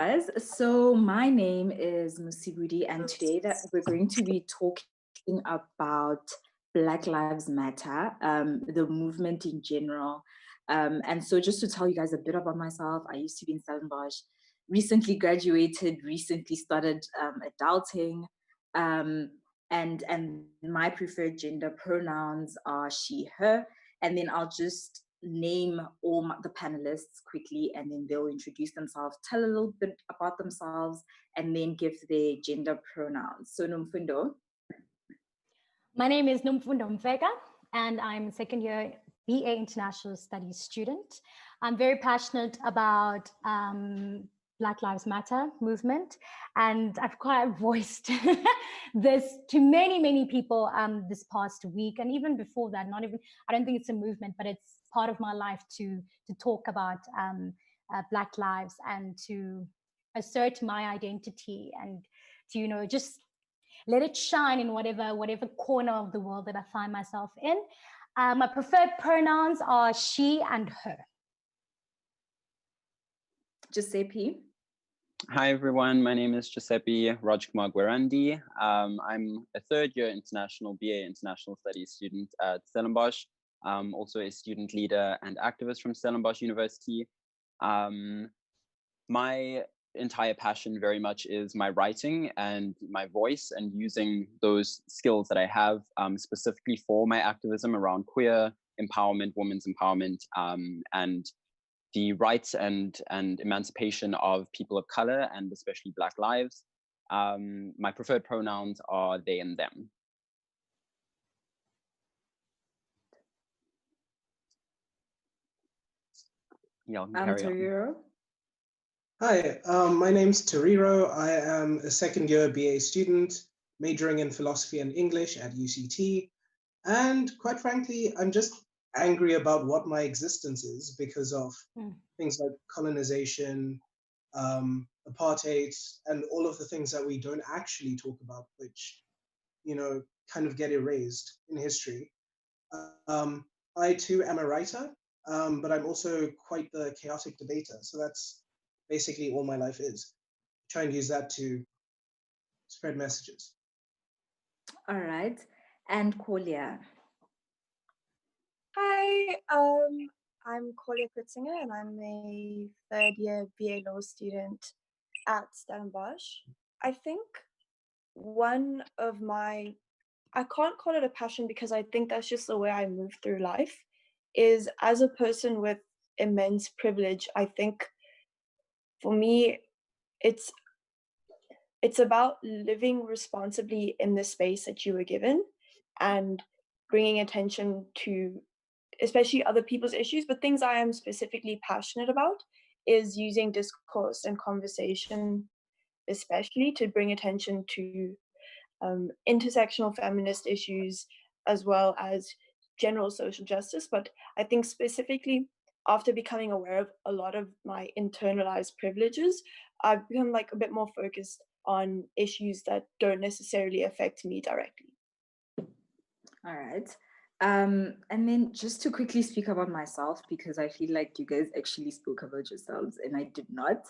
Guys, so my name is Mosibudi, and today that we're going to be talking about Black Lives Matter, the movement in general. And so just to tell you guys a bit about myself, I used to be in Stellenbosch, recently graduated, recently started adulting, and my preferred gender pronouns are she, her, and then I'll just name all the panelists quickly, and then they'll introduce themselves, tell a little bit about themselves, and then give their gender pronouns. So Nomfundo. My name is Nomfundo Mfeka, and I'm a second year BA International Studies student. I'm very passionate about Black Lives Matter movement, and I've quite voiced this to many people this past week, and even before that. I don't think it's a movement, but it's part of my life to talk about Black lives and to assert my identity and to just let it shine in whatever corner of the world that I find myself in. My preferred pronouns are she and her. Giuseppe. Hi everyone, my name is Giuseppe Guerandi. I'm a third year international BA International Studies student at Stellenbosch. Also a student leader and activist from Stellenbosch University. My entire passion very much is my writing and my voice, and using those skills that I have specifically for my activism around queer empowerment, women's empowerment, and the rights and emancipation of people of color, and especially Black lives. My preferred pronouns are they and them. Yeah, Tariro. Hi, my name's Tariro. I am a second year BA student, majoring in philosophy and English at UCT. And quite frankly, I'm just angry about what my existence is because of things like colonization, apartheid, and all of the things that we don't actually talk about, which, kind of get erased in history. I too am a writer, but I'm also quite the chaotic debater. So that's basically all my life is. Try and use that to spread messages. All right. And Corlia. Hi, I'm Corlia Kritzinger, and I'm a third year BA Law student at Stellenbosch. I think I can't call it a passion because I think that's just the way I move through life, is as a person with immense privilege. I think for me, it's about living responsibly in the space that you were given and bringing attention to especially other people's issues, but things I am specifically passionate about is using discourse and conversation, especially to bring attention to intersectional feminist issues, as well as general social justice. But I think specifically after becoming aware of a lot of my internalized privileges, I've become a bit more focused on issues that don't necessarily affect me directly. All right. And then just to quickly speak about myself, because I feel like you guys actually spoke about yourselves and I did not.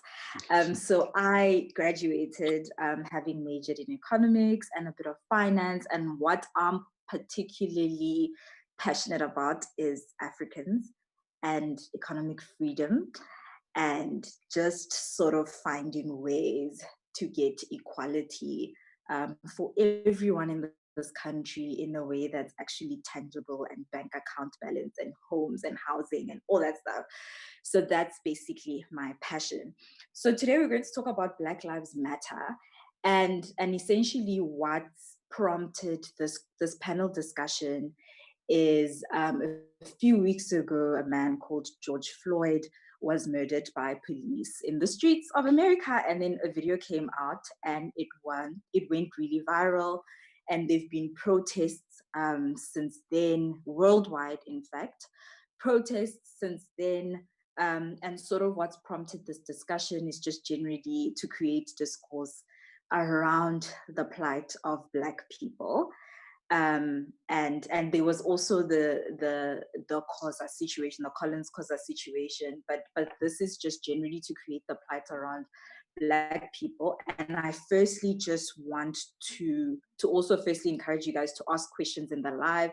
So I graduated having majored in economics and a bit of finance. And what I'm particularly passionate about is Africans and economic freedom, and just sort of finding ways to get equality for everyone in this country in a way that's actually tangible, and bank account balance and homes and housing and all that stuff. So that's basically my passion. So today we're going to talk about Black Lives Matter, and essentially what's prompted this panel discussion is a few weeks ago, a man called George Floyd was murdered by police in the streets of America, and then a video came out and it went really viral. And there've been protests since then, worldwide, in fact, protests since then. And sort of what's prompted this discussion is just generally to create discourse around the plight of Black people. And there was also the Khoza situation, the Collins Khoza situation, but this is just generally to create the plight around Black people. And I firstly just want to also firstly encourage you guys to ask questions in the live,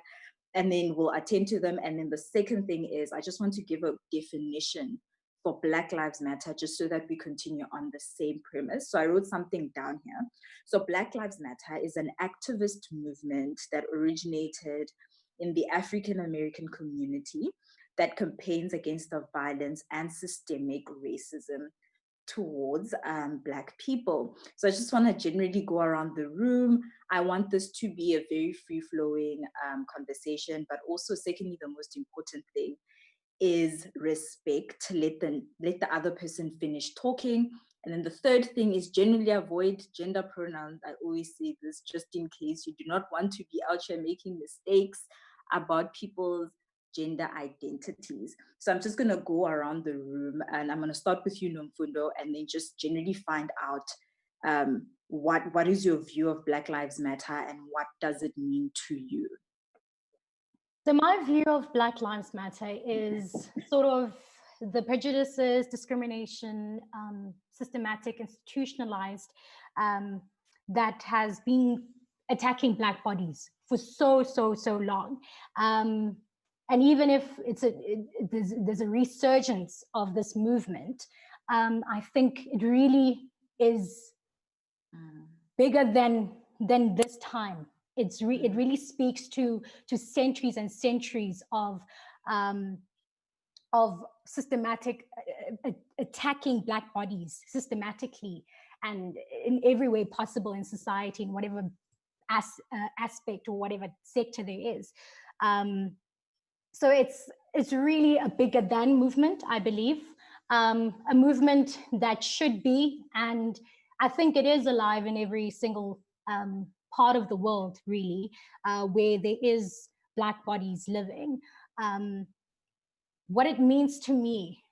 and then we'll attend to them. And then the second thing is I just want to give a definition for Black Lives Matter, just so that we continue on the same premise. So I wrote something down here. So Black Lives Matter is an activist movement that originated in the African American community that campaigns against the violence and systemic racism towards Black people. So I just want to generally go around the room. I want this to be a very free-flowing conversation, but also secondly, the most important thing is respect. Let the other person finish talking. And then the third thing is generally avoid gender pronouns. I always say this just in case you do not want to be out here making mistakes about people's gender identities. So I'm just going to go around the room, and I'm going to start with you, Nomfundo, and then just generally find out what is your view of Black Lives Matter and what does it mean to you? So my view of Black Lives Matter is sort of the prejudices, discrimination, systematic, institutionalized, that has been attacking Black bodies for so long. And even if there's a resurgence of this movement, I think it really is bigger than this time. It really speaks to centuries and centuries of systematic attacking Black bodies systematically and in every way possible in society, in whatever aspect or whatever sector there is. So it's really a bigger than movement, I believe, a movement that should be, and I think it is alive in every single part of the world, really, where there is Black bodies living. What it means to me,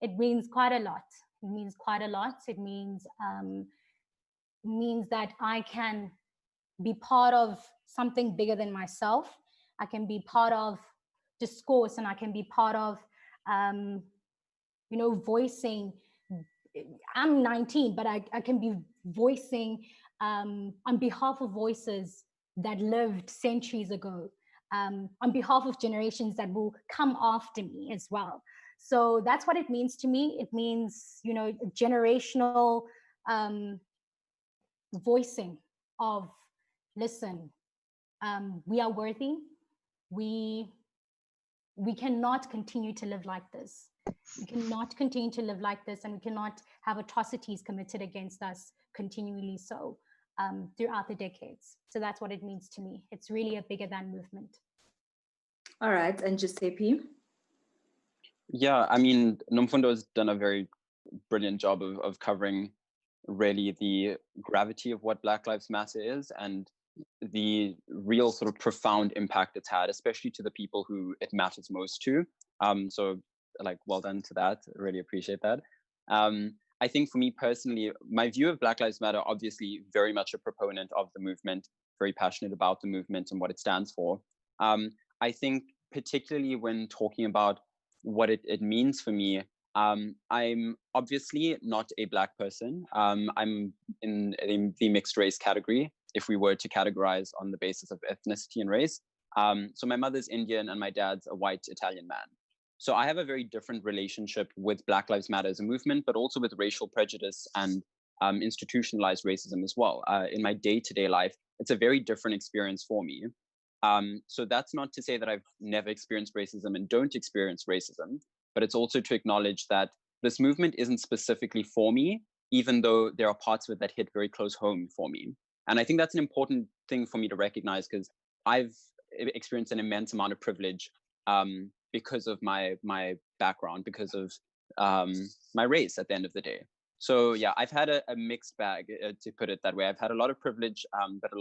it means quite a lot. It means quite a lot. It means that I can be part of something bigger than myself. I can be part of discourse, and I can be part of, voicing. I'm 19, but I can be voicing on behalf of voices that lived centuries ago, on behalf of generations that will come after me as well. So that's what it means to me. It means, generational voicing of, listen, we are worthy. We cannot continue to live like this. We cannot continue to live like this, and we cannot have atrocities committed against us continually so throughout the decades. So that's what it means to me. It's really a bigger than movement. All right, and Giuseppe? Yeah, I mean, Nomfundo has done a very brilliant job of covering really the gravity of what Black Lives Matter is and the real sort of profound impact it's had, especially to the people who it matters most to. So like, well done to that. Really appreciate that. I think for me personally, my view of Black Lives Matter, obviously very much a proponent of the movement, very passionate about the movement and what it stands for. I think particularly when talking about what it means for me, I'm obviously not a Black person. I'm in the mixed race category, if we were to categorize on the basis of ethnicity and race. So my mother's Indian and my dad's a white Italian man. So I have a very different relationship with Black Lives Matter as a movement, but also with racial prejudice and institutionalized racism as well. In my day-to-day life, it's a very different experience for me. So that's not to say that I've never experienced racism and don't experience racism, but it's also to acknowledge that this movement isn't specifically for me, even though there are parts of it that hit very close home for me. And I think that's an important thing for me to recognize, because I've experienced an immense amount of privilege because of my background, because of my race at the end of the day. So yeah, I've had a mixed bag, to put it that way. I've had a lot of privilege, but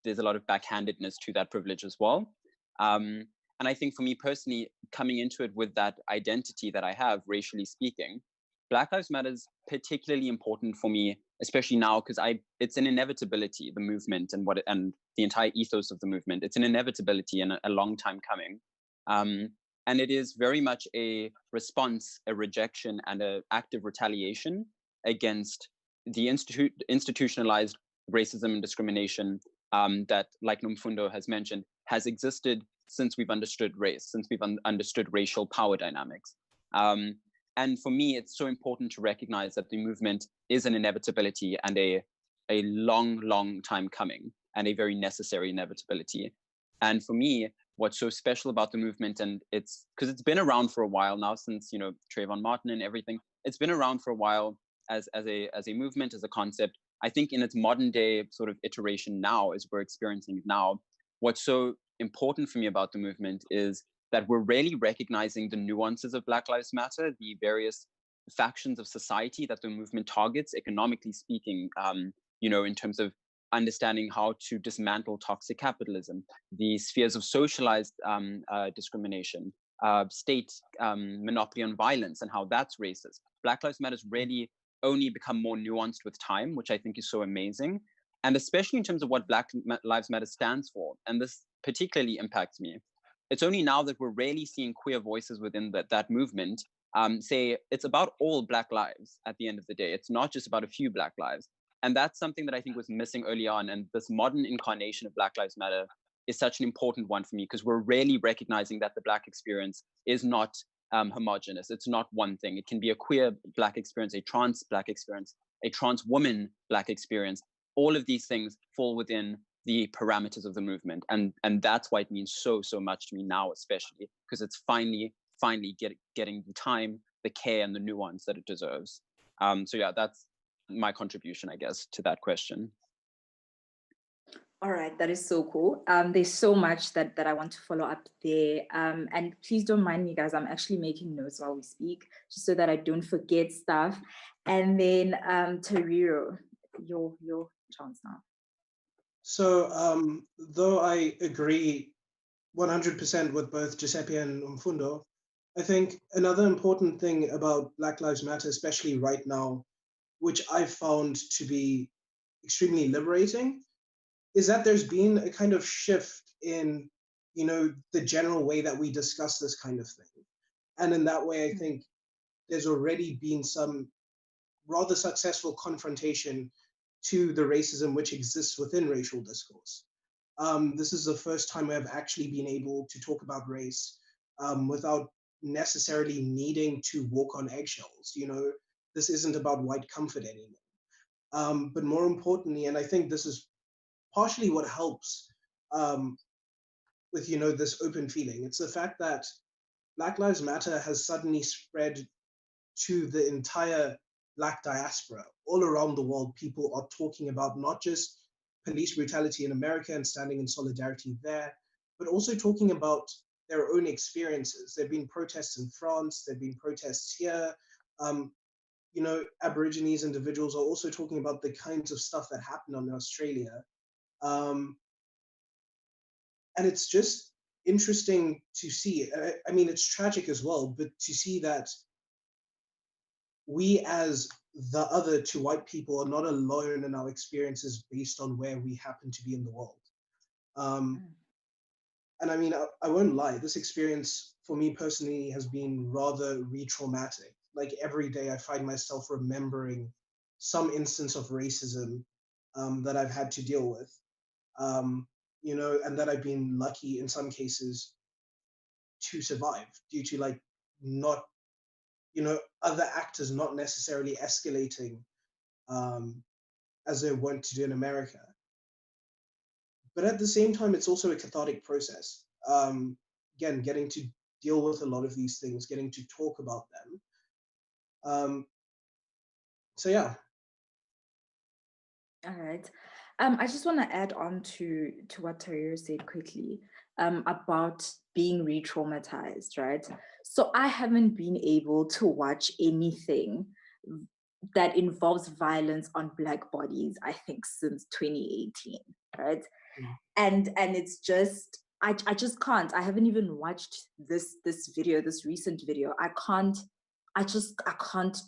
there's a lot of backhandedness to that privilege as well. And I think for me personally, coming into it with that identity that I have, racially speaking, Black Lives Matter is particularly important for me, especially now, because it's an inevitability, the movement and the entire ethos of the movement. It's an inevitability and a long time coming. And it is very much a response, a rejection, and an active retaliation against the institutionalized racism and discrimination that, like Nomfundo has mentioned, has existed since we've understood race, since we've understood racial power dynamics. And for me, it's so important to recognize that the movement is an inevitability and a long, long time coming, and a very necessary inevitability. And for me, what's so special about the movement, and it's because it's been around for a while now, since, you know, Trayvon Martin and everything, it's been around for a while as a movement, as a concept. I think in its modern day sort of iteration now, as we're experiencing it now, what's so important for me about the movement is that we're really recognizing the nuances of Black Lives Matter, the various factions of society that the movement targets, economically speaking, you know, in terms of understanding how to dismantle toxic capitalism, the spheres of socialized discrimination, state monopoly on violence, and how that's racist. Black Lives Matter has really only become more nuanced with time, which I think is so amazing. And especially in terms of what Black Lives Matter stands for. And this particularly impacts me. It's only now that we're really seeing queer voices within that movement say it's about all Black lives at the end of the day. It's not just about a few Black lives. And that's something that I think was missing early on. And this modern incarnation of Black Lives Matter is such an important one for me, because we're really recognizing that the Black experience is not homogenous. It's not one thing. It can be a queer Black experience, a trans Black experience, a trans woman Black experience. All of these things fall within the parameters of the movement. And that's why it means so much to me now, especially because it's finally getting the time, the care, and the nuance that it deserves. So yeah, that's my contribution, I guess, to that question. All right, that is so cool. There's so much that I want to follow up there. And please don't mind me, guys. I'm actually making notes while we speak, just so that I don't forget stuff. And then Tariro, your chance now. So though I agree 100% with both Giuseppe and Nomfundo, I think another important thing about Black Lives Matter, especially right now, which I found to be extremely liberating, is that there's been a kind of shift in, you know, the general way that we discuss this kind of thing. And in that way, I think there's already been some rather successful confrontation to the racism which exists within racial discourse. This is the first time I've actually been able to talk about race without necessarily needing to walk on eggshells. You know, this isn't about white comfort anymore. But more importantly, and I think this is partially what helps with, you know, this open feeling, it's the fact that Black Lives Matter has suddenly spread to the entire Black diaspora. All around the world, people are talking about not just police brutality in America and standing in solidarity there, but also talking about their own experiences. There have been protests in France, there have been protests here. You know, Aborigines individuals are also talking about the kinds of stuff that happened in Australia. And it's just interesting to see. I mean, it's tragic as well, but to see that we as the other to white people are not alone in our experiences based on where we happen to be in the world. And I mean, I won't lie, this experience for me personally has been rather re-traumatic. Like every day I find myself remembering some instance of racism that I've had to deal with, you know, and that I've been lucky in some cases to survive due to like not, you know, other actors not necessarily escalating as they want to do in America. But at the same time, it's also a cathartic process. Again, getting to deal with a lot of these things, getting to talk about them. So yeah. All right. I just want to add on to what Tariro said quickly about being re-traumatized, right? So I haven't been able to watch anything that involves violence on Black bodies, I think, since 2018, right? And it's just, I just can't. I haven't even watched this recent video. I can't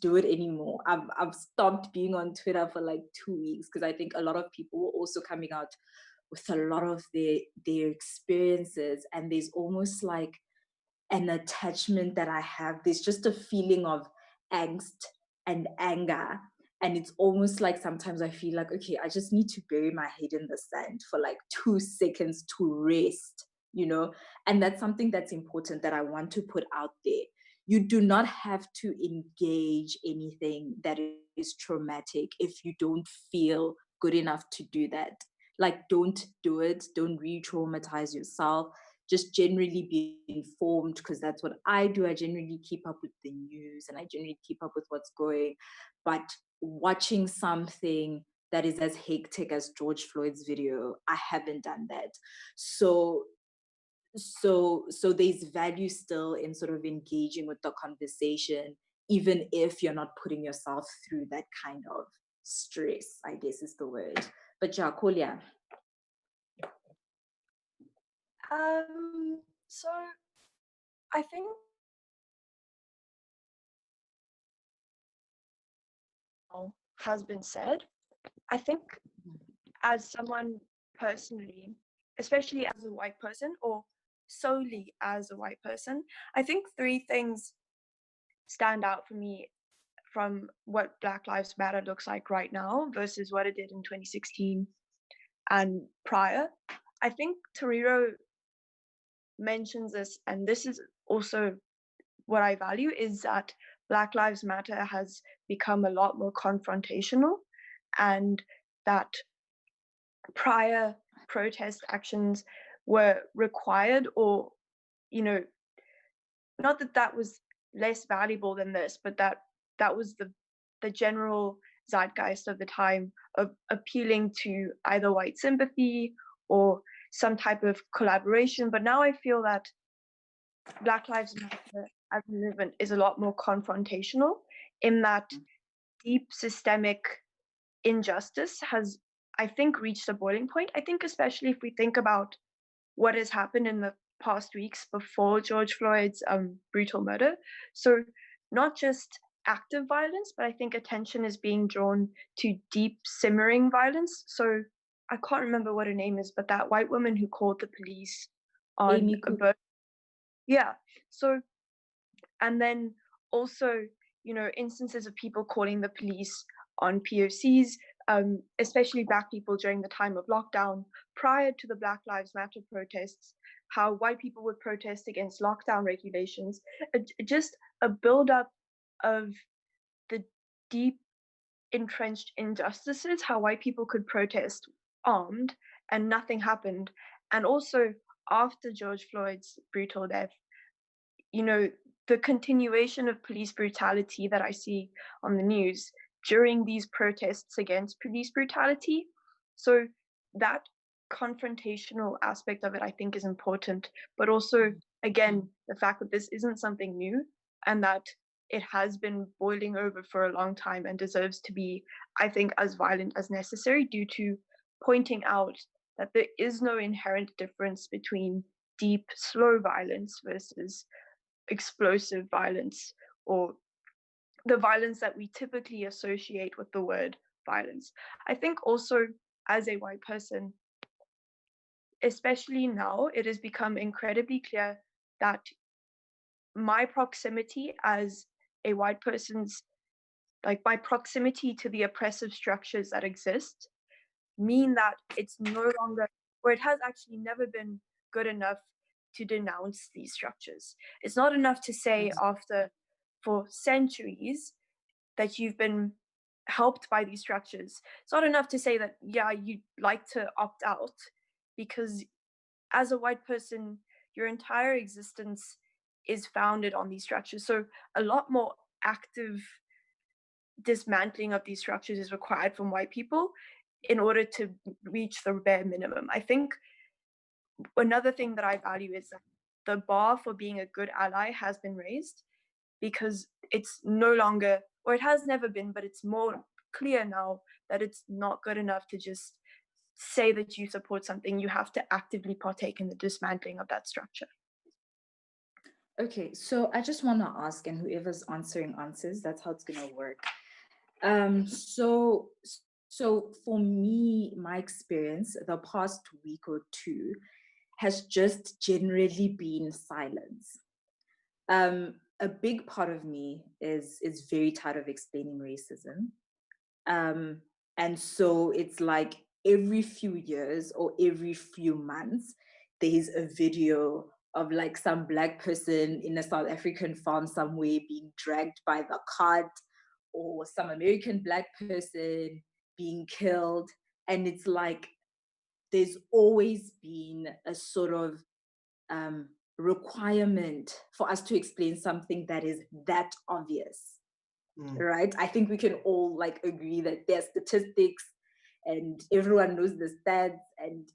do it anymore. I've stopped being on Twitter for like 2 weeks because I think a lot of people were also coming out with a lot of their experiences, and there's almost like an attachment that I have. There's just a feeling of angst and anger And it's almost like sometimes I feel like, okay, I just need to bury my head in the sand for like 2 seconds to rest, you know? And that's something that's important that I want to put out there. You do not have to engage anything that is traumatic if you don't feel good enough to do that. Like, don't do it. Don't re-traumatize yourself. Just generally be informed, because that's what I do. I generally keep up with the news and I generally keep up with what's going. But watching something that is as hectic as George Floyd's video, I haven't done that. So there's value still in sort of engaging with the conversation, even if you're not putting yourself through that kind of stress, I guess is the word. But yeah, Corlia. So I think has been said. I think as someone personally, especially as a white person or solely as a white person, I think 3 things stand out for me from what Black Lives Matter looks like right now versus what it did in 2016 and prior. I think Tariro mentions this, and this is also what I value, is that Black Lives Matter has become a lot more confrontational, and that prior protest actions were required, or, you know, not that that was less valuable than this, but that was the general zeitgeist of the time, of appealing to either white sympathy or some type of collaboration. But now I feel that Black Lives Matter as a movement is a lot more confrontational, in that deep systemic injustice has, I think, reached a boiling point. I think especially if we think about what has happened in the past weeks before George Floyd's brutal murder. So not just active violence, but I think attention is being drawn to deep simmering violence. So I can't remember what her name is, but that white woman who called the police on Amy a bird. Yeah. So, and then also, you know, instances of people calling the police on POCs, especially Black people during the time of lockdown, prior to the Black Lives Matter protests, how white people would protest against lockdown regulations, just a buildup of the deep entrenched injustices, how white people could protest armed and nothing happened. And also after George Floyd's brutal death, you know, the continuation of police brutality that I see on the news during these protests against police brutality. So that confrontational aspect of it, I think, is important, but also, again, the fact that this isn't something new and that it has been boiling over for a long time and deserves to be, I think, as violent as necessary, due to pointing out that there is no inherent difference between deep, slow violence versus explosive violence, or the violence that we typically associate with the word violence. I think also, as a white person, especially now, it has become incredibly clear that my proximity as a white person's, like my proximity to the oppressive structures that exist, mean that it's no longer, or it has actually never been good enough to denounce these structures. It's not enough to say for centuries that you've been helped by these structures. It's not enough to say that, yeah, you'd like to opt out, because as a white person, your entire existence is founded on these structures. So a lot more active dismantling of these structures is required from white people in order to reach the bare minimum. I think another thing that I value is that the bar for being a good ally has been raised, because it's no longer, or it has never been, but it's more clear now that it's not good enough to just say that you support something. You have to actively partake in the dismantling of that structure. Okay, so I just want to ask, and whoever's answering answers, that's how it's going to work. So for me, my experience the past week or two has just generally been silence. A big part of me is very tired of explaining racism. And so it's like every few years or every few months, there's a video of like some Black person in a South African farm somewhere being dragged by the cart, or some American Black person being killed. And it's like there's always been a sort of requirement for us to explain something that is that obvious. Right? I think we can all like agree that there's statistics and everyone knows the stats and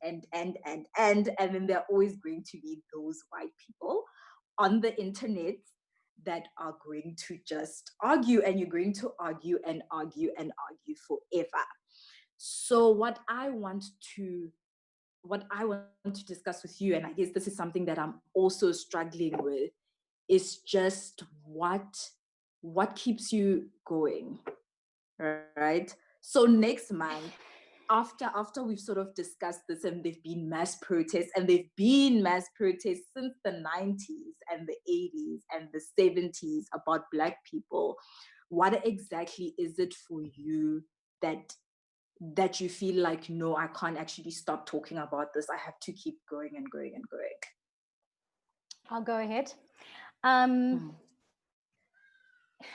then there are always going to be those white people on the internet that are going to just argue, and you're going to argue and argue and argue forever. So what I want to discuss with you, and I guess this is something that I'm also struggling with, is just what keeps you going, right? So next month, after we've sort of discussed this, and there've been mass protests, and there've been mass protests since the 90s and the 80s and the 70s about Black people, what exactly is it for you that you feel like, no, I can't actually stop talking about this, I have to keep going and going and going? I'll go ahead.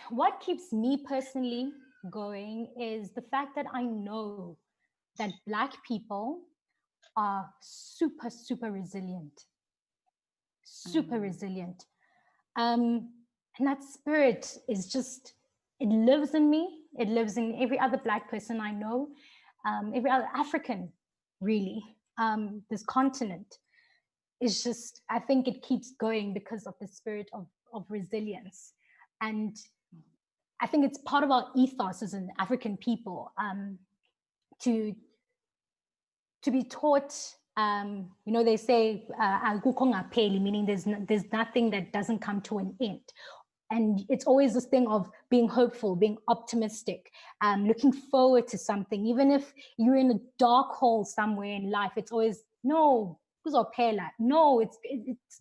What keeps me personally going is the fact that I know that Black people are super, super resilient. Super resilient. And that spirit is just, it lives in me. It lives in every other Black person I know, every other African, really. This continent is just, I think it keeps going because of the spirit of resilience. And I think it's part of our ethos as an African people, to be taught, they say, meaning there's nothing that doesn't come to an end. And it's always this thing of being hopeful, being optimistic, looking forward to something. Even if you're in a dark hole somewhere in life, it's always, no, it's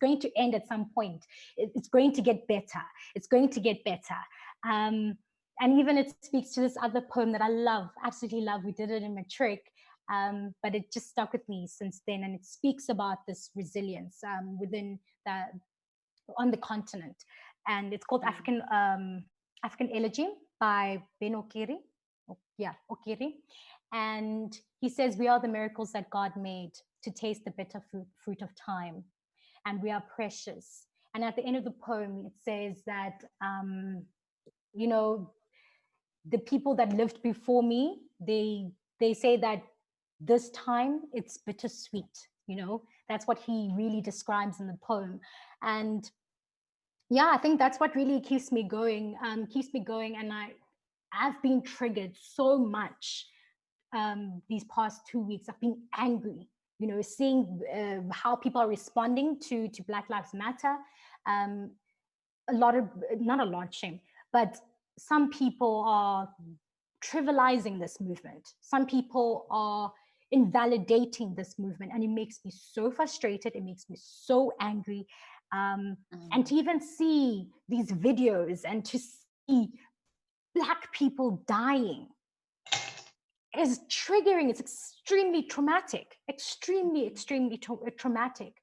going to end at some point. It's going to get better. It's going to get better. And even it speaks to this other poem that I love, absolutely love. We did it in matric, but it just stuck with me since then. And it speaks about this resilience within on the continent. And it's called African Elegy by Ben Okiri. Okiri. And he says, we are the miracles that God made to taste the bitter fruit of time. And we are precious. And at the end of the poem, it says that, the people that lived before me, they say that this time it's bittersweet. That's what he really describes in the poem. And yeah, I think that's what really keeps me going. And I've been triggered so much these past 2 weeks. I've been angry, seeing how people are responding to Black Lives Matter. Not a lot of shame, but some people are trivializing this movement. Some people are invalidating this movement, and it makes me so frustrated. It makes me so angry. And to even see these videos and to see Black people dying is triggering. It's extremely traumatic, extremely traumatic.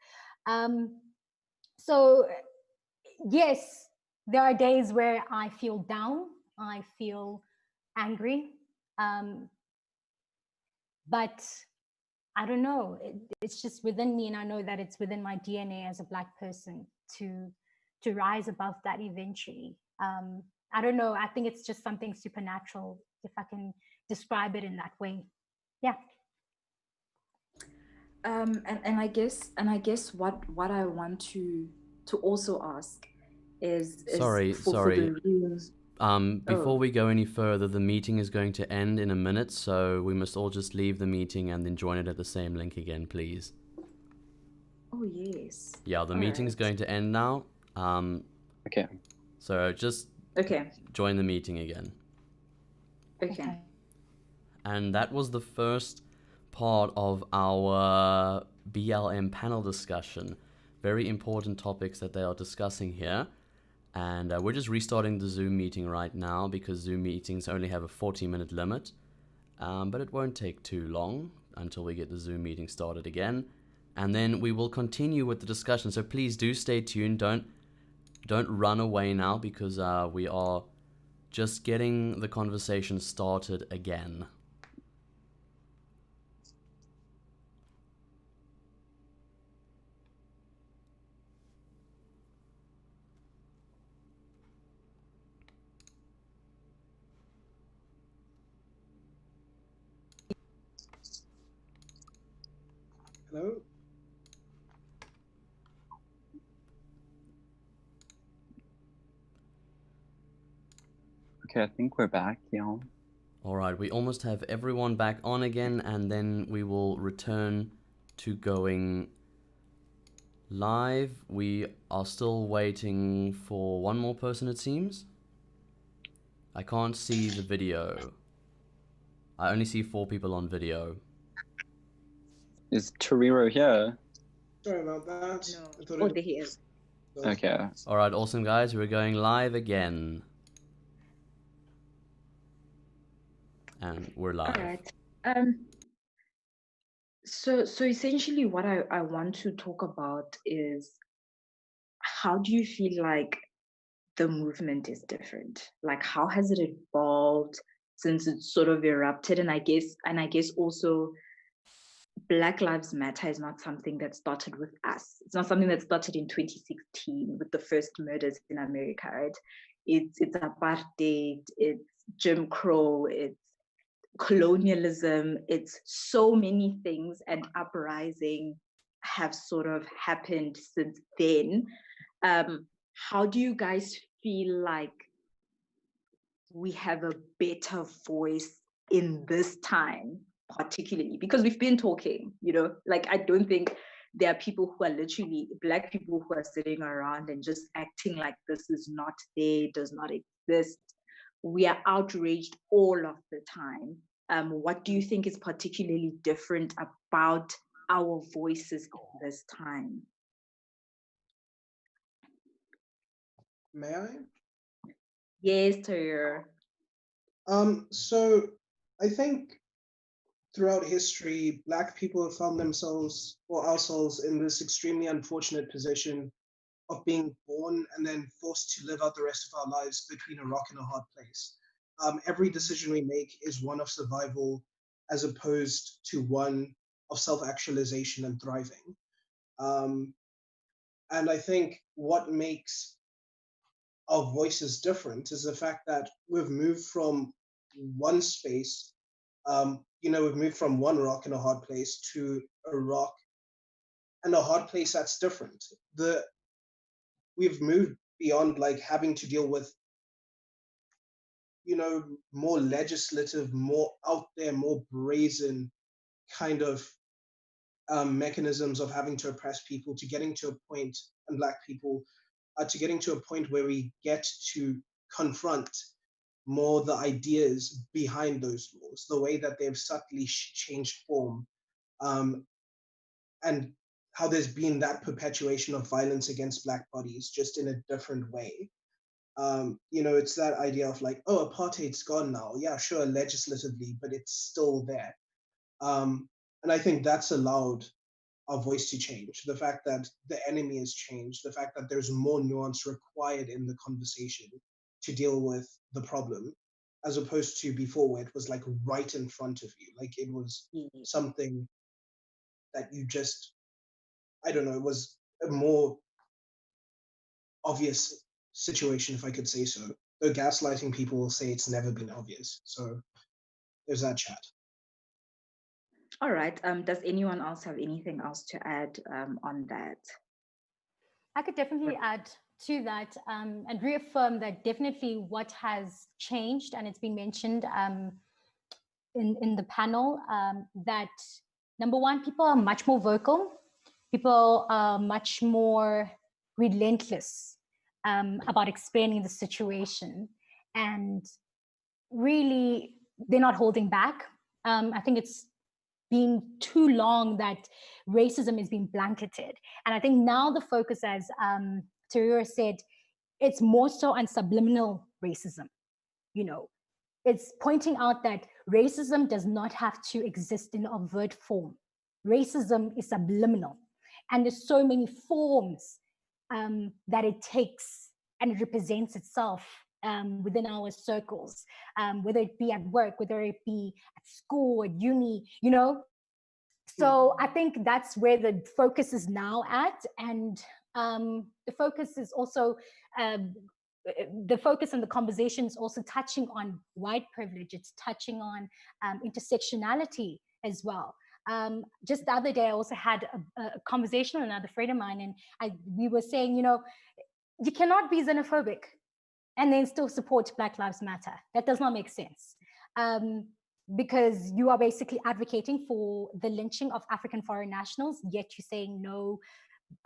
So yes, there are days where I feel down, I feel angry, but I don't know, it's just within me, and I know that it's within my DNA as a Black person to rise above that eventually. I don't know, I think it's just something supernatural, if I can describe it in that way. Yeah. And I guess what I want to also ask is sorry. Before we go any further, the meeting is going to end in a minute, so we must all just leave the meeting and then join it at the same link again, please. Oh, yes. Yeah, the meeting's going to end now. Okay. So just join the meeting again. Okay. And that was the first part of our BLM panel discussion. Very important topics that they are discussing here. And we're just restarting the Zoom meeting right now because Zoom meetings only have a 40-minute limit. but it won't take too long until we get the Zoom meeting started again. And then we will continue with the discussion. So please do stay tuned. Don't run away now, because we are just getting the conversation started again. Hello? Okay, I think we're back, yeah. All right, we almost have everyone back on again, and then we will return to going live. We are still waiting for one more person, it seems. I can't see the video. I only see 4 people on video. Is Tariro here? Sorry about that. No. Oh, there he is. Okay. All right, awesome, guys. We're going live again. And we're live. All right. So essentially what I want to talk about is, how do you feel like the movement is different? Like, how has it evolved since it sort of erupted? And I guess also Black Lives Matter is not something that started with us. It's not something that started in 2016 with the first murders in America, right? It's apartheid, it's Jim Crow, it's colonialism, it's so many things, and uprising have sort of happened since then. How do you guys feel like we have a better voice in this time, particularly because we've been talking, like, I don't think there are people who are literally Black people who are sitting around and just acting like this is not there, does not exist. We are outraged all of the time. What do you think is particularly different about our voices in this time? May I? Yes, Tariro. So I think throughout history, Black people have found themselves or ourselves in this extremely unfortunate position of being born and then forced to live out the rest of our lives between a rock and a hard place. Every decision we make is one of survival as opposed to one of self-actualization and thriving. And I think what makes our voices different is the fact that we've moved from one space, we've moved from one rock and a hard place to a rock and a hard place that's different. We've moved beyond like having to deal with, more legislative, more out there, more brazen kind of mechanisms of having to oppress people, to getting to a point, and Black people, to getting to a point where we get to confront more the ideas behind those laws, the way that they've subtly changed form, and how there's been that perpetuation of violence against Black bodies, just in a different way. It's that idea of like, oh, apartheid's gone now. Yeah, sure, legislatively, but it's still there. And I think that's allowed our voice to change. The fact that the enemy has changed, the fact that there's more nuance required in the conversation to deal with the problem, as opposed to before where it was like right in front of you. Like it was something that you just, I don't know, it was a more obvious situation, if I could say so. Though gaslighting people will say it's never been obvious. So there's that chat. All right. Does anyone else have anything else to add on that? I could definitely add to that and reaffirm that definitely what has changed, and it's been mentioned in the panel, that number one, people are much more vocal. People are much more relentless about explaining the situation, and really they're not holding back. I think it's been too long that racism is being blanketed, and I think now the focus, as Tariro said, it's more so on subliminal racism. it's pointing out that racism does not have to exist in overt form. Racism is subliminal, and there's so many forms that it takes, and it represents itself within our circles, whether it be at work, whether it be at school, at uni, So I think that's where the focus is now at, and the focus is also the focus and the conversation is also touching on white privilege. It's touching on intersectionality as well. Just the other day, I also had a conversation with another friend of mine, and we were saying, you cannot be xenophobic and then still support Black Lives Matter. That does not make sense. Because you are basically advocating for the lynching of African foreign nationals, yet you're saying no,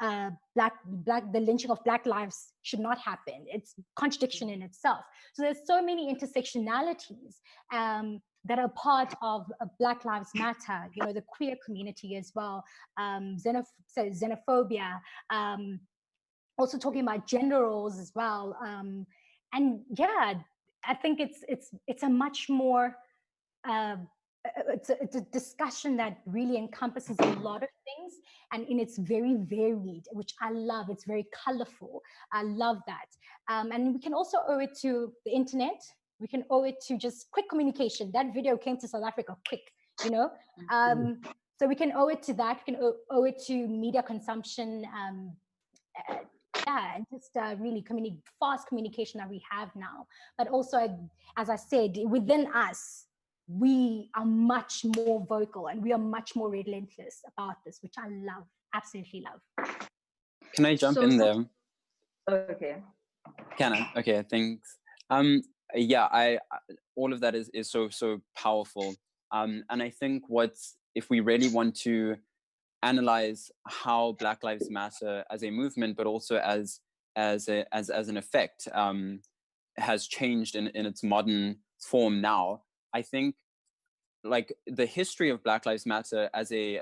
the lynching of Black lives should not happen. It's contradiction in itself. So there's so many intersectionalities that are part of Black Lives Matter, the queer community as well, xenophobia, also talking about gender roles as well. And yeah, I think it's a much more, it's a discussion that really encompasses a lot of things, and it's very varied, which I love. It's very colorful. I love that. And we can also owe it to the internet. We can owe it to just quick communication. That video came to South Africa quick, so we can owe it to that. We can owe it to media consumption, and just really fast communication that we have now. But also, as I said, within us, we are much more vocal and we are much more relentless about this, which I love, absolutely love. Can I jump in there? Okay. Can I? Okay, thanks. Yeah, all of that is so powerful. And I think if we really want to analyze how Black Lives Matter as a movement, but also as an effect, has changed in its modern form now, I think like the history of Black Lives Matter as a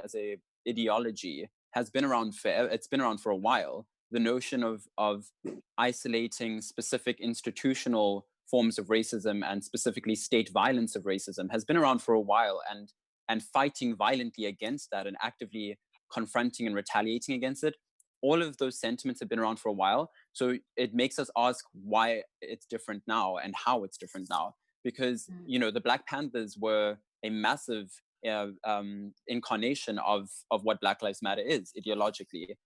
ideology has been around it's been around for a while. The notion of isolating specific institutional forms of racism and specifically state violence of racism has been around for a while, and fighting violently against that and actively confronting and retaliating against it. All of those sentiments have been around for a while. So it makes us ask why it's different now and how it's different now. Because, the Black Panthers were a massive incarnation of what Black Lives Matter is ideologically.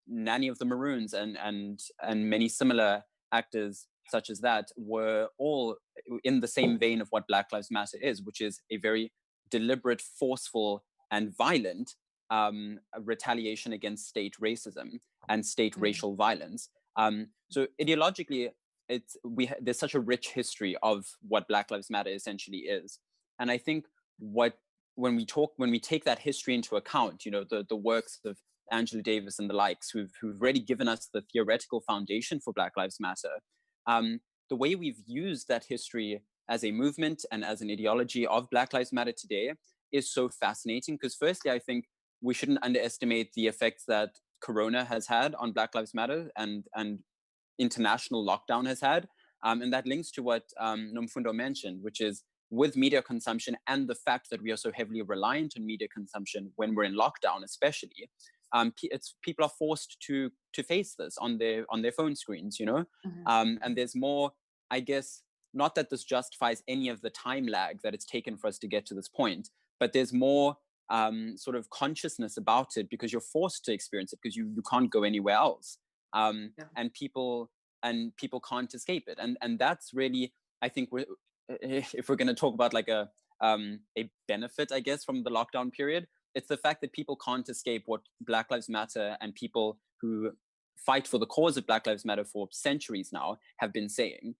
Many of the Maroons and many similar actors such as that were all in the same vein of what Black Lives Matter is, which is a very deliberate, forceful, and violent retaliation against state racism and state racial violence. So ideologically, there's such a rich history of what Black Lives Matter essentially is. And I think when we take that history into account, the works of Angela Davis and the likes, who've really given us the theoretical foundation for Black Lives Matter, the way we've used that history as a movement and as an ideology of Black Lives Matter today is so fascinating. Because firstly, I think we shouldn't underestimate the effects that Corona has had on Black Lives Matter and international lockdown has had. And that links to what Nomfundo mentioned, which is with media consumption and the fact that we are so heavily reliant on media consumption when we're in lockdown, especially, people are forced to face this on their phone screens, and there's more, I guess, not that this justifies any of the time lag that it's taken for us to get to this point, but there's more sort of consciousness about it because you're forced to experience it because you can't go anywhere else. And people can't escape it. And that's really, I think, if we're going to talk about like a benefit, I guess, from the lockdown period, it's the fact that people can't escape what Black Lives Matter and people who fight for the cause of Black Lives Matter for centuries now have been saying.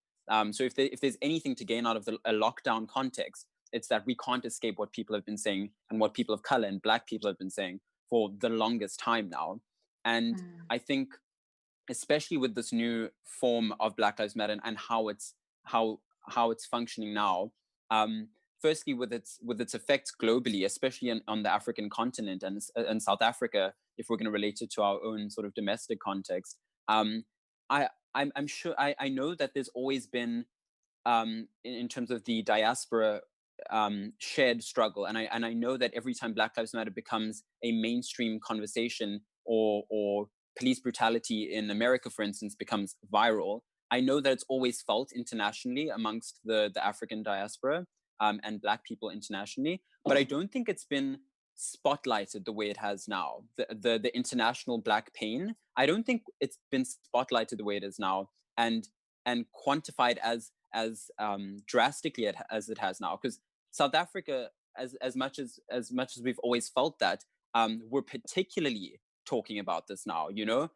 So if there's anything to gain out of a lockdown context, it's that we can't escape what people have been saying and what people of color and Black people have been saying for the longest time now. And I think, especially with this new form of Black Lives Matter and how it's functioning now, firstly with its effects globally, especially on the African continent and South Africa, if we're going to relate it to our own sort of domestic context, I'm sure I know that there's always been in terms of the diaspora shared struggle. And I know that every time Black Lives Matter becomes a mainstream conversation, or police brutality in America, for instance, becomes viral, I know that it's always felt internationally amongst the African diaspora and Black people internationally, but I don't think it's been spotlighted the way it has now. The international Black pain, I don't think it's been spotlighted the way it is now, and quantified as drastically as it has now. Because South Africa, as much as we've always felt that, we're particularly talking about this now. You know,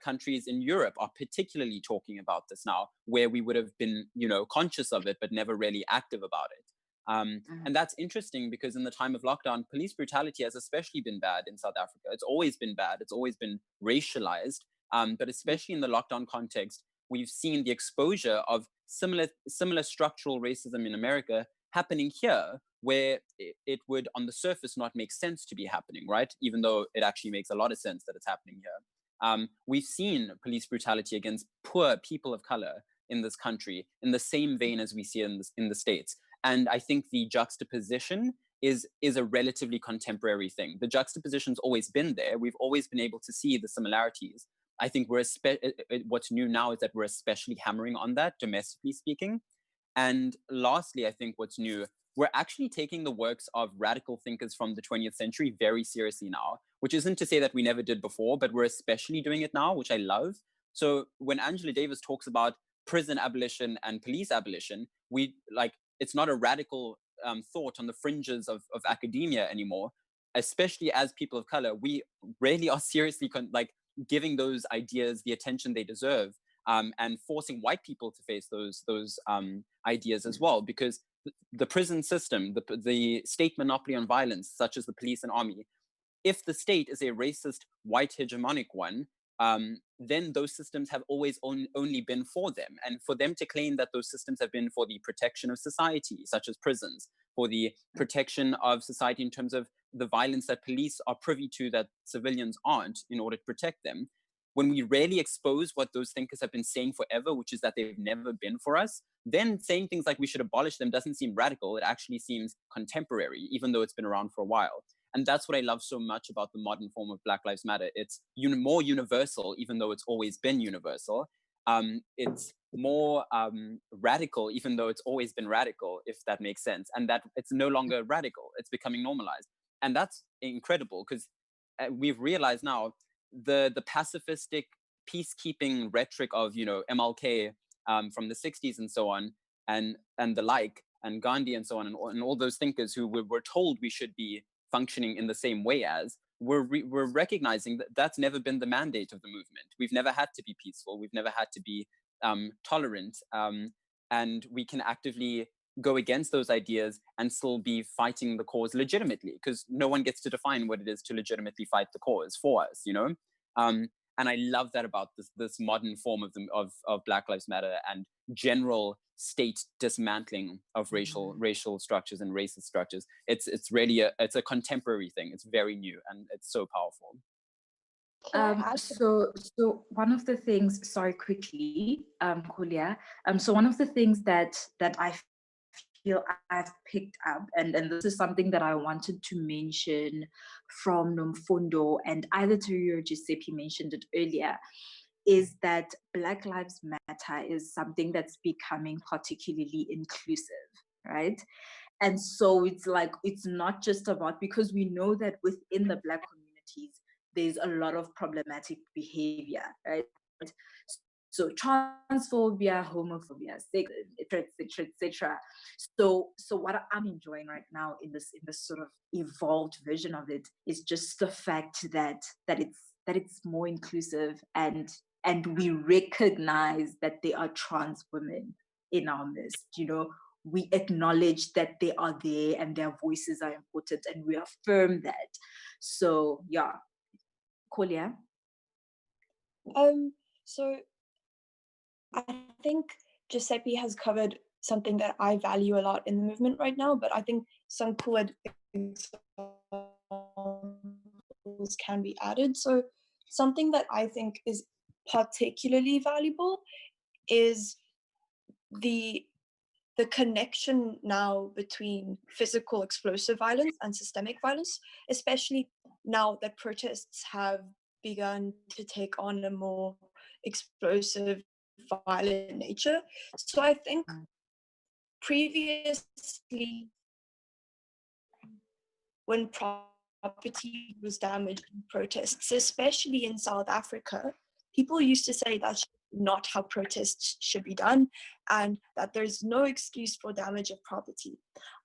countries in Europe are particularly talking about this now, where we would have been, you know, conscious of it but never really active about it. And that's interesting because in the time of lockdown, police brutality has especially been bad in South Africa. It's always been bad. It's always been racialized. But especially in the lockdown context, we've seen the exposure of similar structural racism in America happening here, where it would on the surface not make sense to be happening, right? Even though it actually makes a lot of sense that it's happening here. We've seen police brutality against poor people of color in this country in the same vein as we see in the States. And I think the juxtaposition is a relatively contemporary thing. The juxtaposition's always been there. We've always been able to see the similarities. I think what's new now is that we're especially hammering on that, domestically speaking. And lastly, I think what's new, we're actually taking the works of radical thinkers from the 20th century very seriously now, which isn't to say that we never did before, but we're especially doing it now, which I love. So when Angela Davis talks about prison abolition and police abolition, it's not a radical thought on the fringes of academia anymore, especially as people of color. We really are seriously giving those ideas the attention they deserve, and forcing white people to face those ideas as well, because the prison system, the state monopoly on violence, such as the police and army, if the state is a racist, white hegemonic one, then those systems have always only been for them. And for them to claim that those systems have been for the protection of society, such as prisons, for the protection of society in terms of the violence that police are privy to that civilians aren't, in order to protect them, when we rarely expose what those thinkers have been saying forever, which is that they've never been for us, then saying things like we should abolish them doesn't seem radical. It actually seems contemporary, even though it's been around for a while. And that's what I love so much about the modern form of Black Lives Matter. It's more universal, even though it's always been universal. It's more radical, even though it's always been radical, if that makes sense. And that it's no longer radical, it's becoming normalized. And that's incredible, because we've realized now the pacifistic peacekeeping rhetoric of, you know, MLK from the 60s and so on, and the like, and Gandhi and so on, and all those thinkers who were told we should be functioning in the same way as, we're recognizing that that's never been the mandate of the movement. We've never had to be peaceful. We've never had to be tolerant. And we can actively go against those ideas and still be fighting the cause legitimately, because no one gets to define what it is to legitimately fight the cause for us, you know? And I love that about this modern form of Black Lives Matter and general state dismantling of racial structures and racist structures. It's really a contemporary thing. It's very new and it's so powerful. So one of the things, sorry, quickly, Corlia. So one of the things that I feel I've picked up, and this is something that I wanted to mention from Nomfundo, and either Tariro or Giuseppe mentioned it earlier, is that Black Lives Matter is something that's becoming particularly inclusive, right? And so it's not just about, because we know that within the Black communities, there's a lot of problematic behavior, right? So transphobia, homophobia, etc., etc., etc. So what I'm enjoying right now in this sort of evolved version of it is just the fact that it's more inclusive, and we recognize that there are trans women in our midst. You know, we acknowledge that they are there and their voices are important, and we affirm that. So yeah, Corlia. So I think Giuseppe has covered something that I value a lot in the movement right now, but I think some cool examples can be added. So something that I think is particularly valuable is the connection now between physical explosive violence and systemic violence, especially now that protests have begun to take on a more explosive, violent nature. So I think previously, when property was damaged in protests, especially in South Africa, people used to say that's not how protests should be done, and that there's no excuse for damage of property.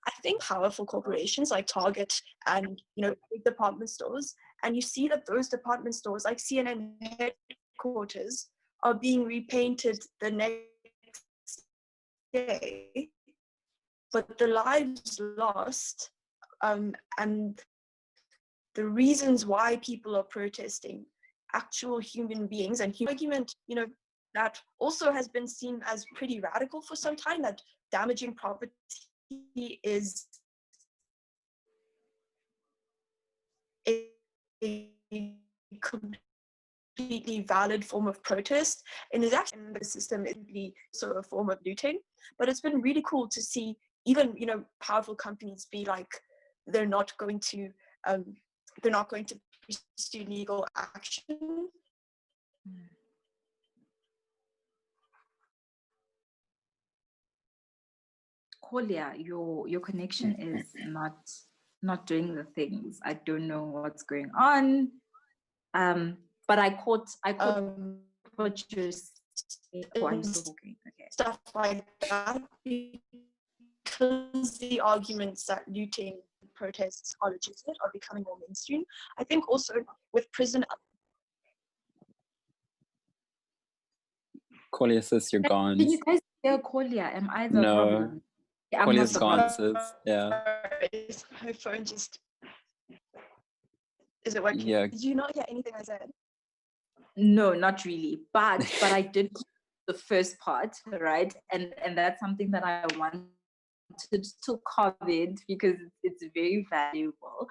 I think powerful corporations like Target and big department stores, and you see that those department stores like CNN headquarters are being repainted the next day, but the lives lost and the reasons why people are protesting, actual human beings, and argument, that also has been seen as pretty radical for some time, that damaging property is a completely valid form of protest, and is actually in the system is sort of a form of looting. But it's been really cool to see even powerful companies be like, they're not going to pursue legal action. Corlia, your connection is not doing the things. I don't know what's going on. But I caught what you're saying. I'm still talking. Okay. Stuff like that, because the arguments that looting protests are legitimate are becoming more mainstream. I think also with prison. Corlia says you're gone. Can you guys hear Corlia? Am I the No. problem? Yeah, Corlia's gone, sis. Yeah. My phone just... Is it working? Yeah. Did you not hear anything I said? No, not really. But I did the first part, right? And that's something that I wanted to comment because it's very valuable.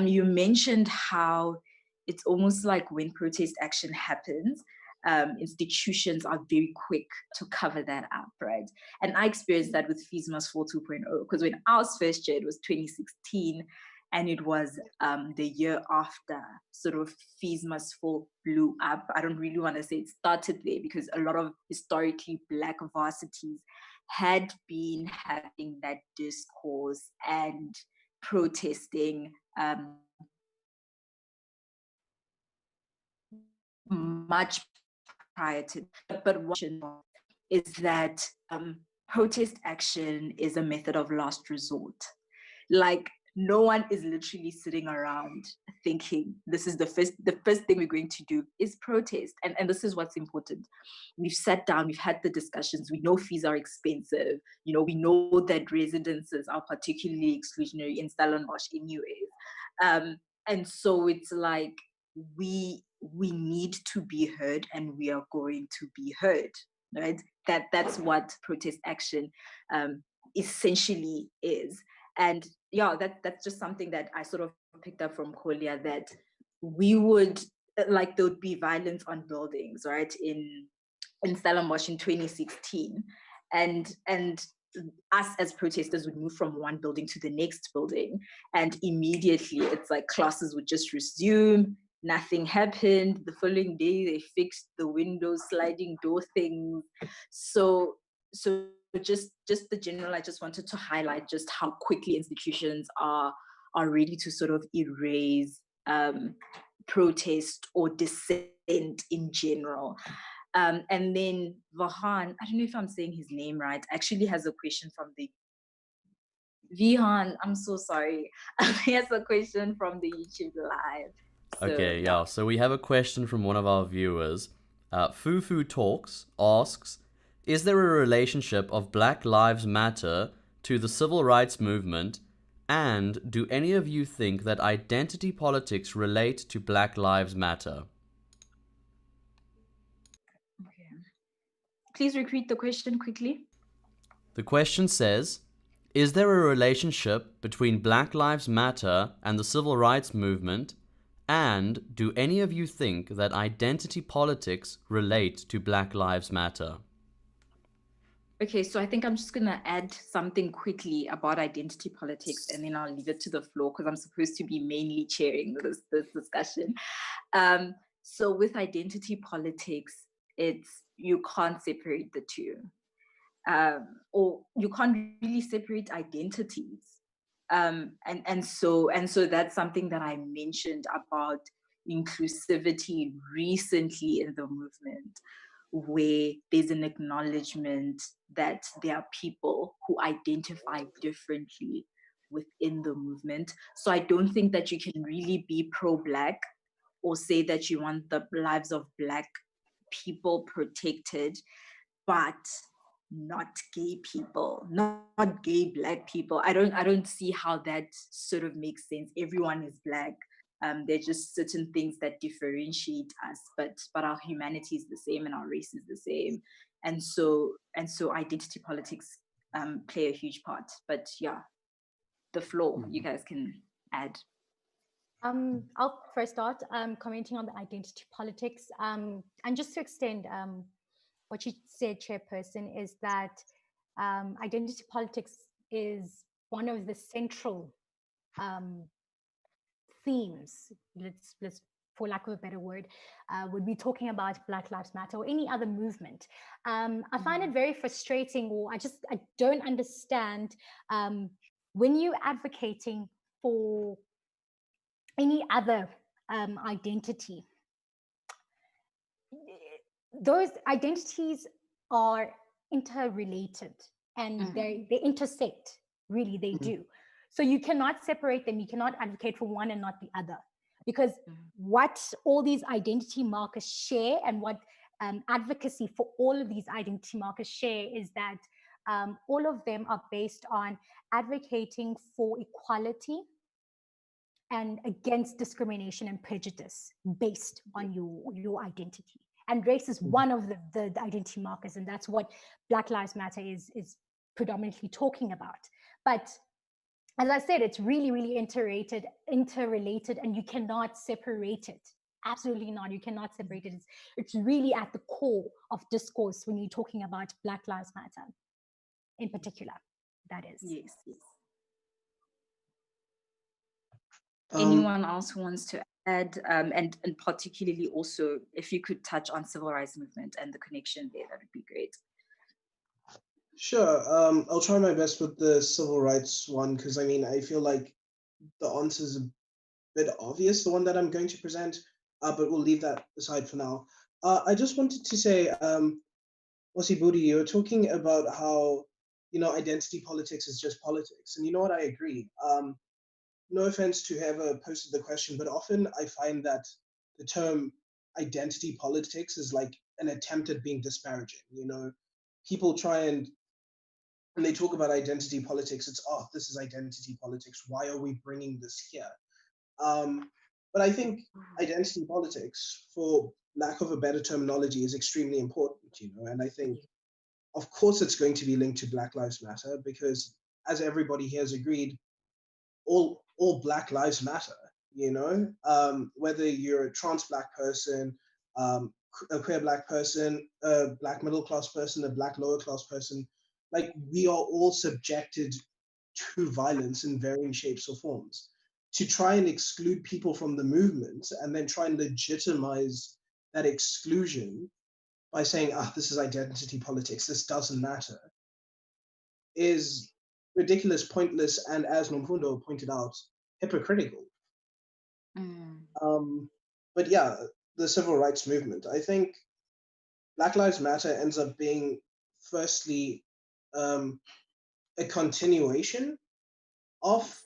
You mentioned how it's almost like when protest action happens, institutions are very quick to cover that up, right? And I experienced that with Fees Must Fall 2.0, because when I was first year, it was 2016, and it was the year after sort of Fees Must Fall blew up. I don't really want to say it started there, because a lot of historically Black varsities had been having that discourse and protesting much prior to, but what is that protest action is a method of last resort. Like, no one is literally sitting around thinking this is the first thing we're going to do is protest. And this is what's important. We've sat down, we've had the discussions, we know fees are expensive, we know that residences are particularly exclusionary in Stellenbosch anyways. And so it's like we need to be heard, and we are going to be heard, right? That's what protest action essentially is. And yeah, that's just something that I sort of picked up from Corlia, that we would, like, there would be violence on buildings, right, in Stellenbosch in 2016, and us as protesters would move from one building to the next building, and immediately it's like classes would just resume. Nothing happened. The following day, they fixed the windows, sliding door things. So just the general, I just wanted to highlight just how quickly institutions are ready to sort of erase protest or dissent in general. And then Vahan, I don't know if I'm saying his name right, actually has a question from the Vihan, I'm so sorry. He has a question from the YouTube live. So, okay, yeah. So we have a question from one of our viewers. Fufu Talks asks, is there a relationship of Black Lives Matter to the civil rights movement? And do any of you think that identity politics relate to Black Lives Matter? Okay. Please repeat the question quickly. The question says, is there a relationship between Black Lives Matter and the civil rights movement? And do any of you think that identity politics relate to Black Lives Matter? Okay, so I think I'm just going to add something quickly about identity politics, and then I'll leave it to the floor because I'm supposed to be mainly chairing this discussion. So with identity politics, you can't separate the two, or you can't really separate identities. And so that's something that I mentioned about inclusivity recently in the movement, where there's an acknowledgement that there are people who identify differently within the movement. So I don't think that you can really be pro-Black or say that you want the lives of Black people protected, but not gay people, not gay Black people. I don't see how that sort of makes sense. Everyone is Black. There are just certain things that differentiate us, but our humanity is the same and our race is the same. And so identity politics play a huge part. But yeah, the floor, you guys can add. I'll first start commenting on the identity politics. And just to extend what you said, Chairperson, is that identity politics is one of the central themes, let's for lack of a better word, would be talking about Black Lives Matter or any other movement. I find it very frustrating, or I don't understand when you're advocating for any other identity. Those identities are interrelated and they intersect, really, they do. So you cannot separate them. You cannot advocate for one and not the other, because what all these identity markers share, and what advocacy for all of these identity markers share, is that all of them are based on advocating for equality and against discrimination and prejudice based on your identity. And race is one of the identity markers, and that's what Black Lives Matter is predominantly talking about. But as I said, it's really, really interrelated, and you cannot separate it. Absolutely not. You cannot separate it. It's really at the core of discourse when you're talking about Black Lives Matter in particular. That is. Yes. Anyone else who wants to add, and particularly also if you could touch on civil rights movement and the connection there, that would be great. Sure. I'll try my best with the civil rights one, because I mean, I feel like the answer is a bit obvious, the one that I'm going to present, but we'll leave that aside for now. I just wanted to say, Mosibudi, you were talking about how, identity politics is just politics. And you know what, I agree. No offense to whoever posted the question, but often I find that the term identity politics is like an attempt at being disparaging. People try and when they talk about identity politics, it's, oh, this is identity politics. Why are we bringing this here? But I think identity politics, for lack of a better terminology, is extremely important, and I think, of course, it's going to be linked to Black Lives Matter, because as everybody here has agreed, all Black lives matter, whether you're a trans Black person, a queer Black person, a Black middle class person, a Black lower class person, like, we are all subjected to violence in varying shapes or forms. To try and exclude people from the movement and then try and legitimize that exclusion by saying, this is identity politics, this doesn't matter, is ridiculous, pointless, and, as Nomfundo pointed out, hypocritical. But yeah, the civil rights movement, I think Black Lives Matter ends up being, firstly, a continuation of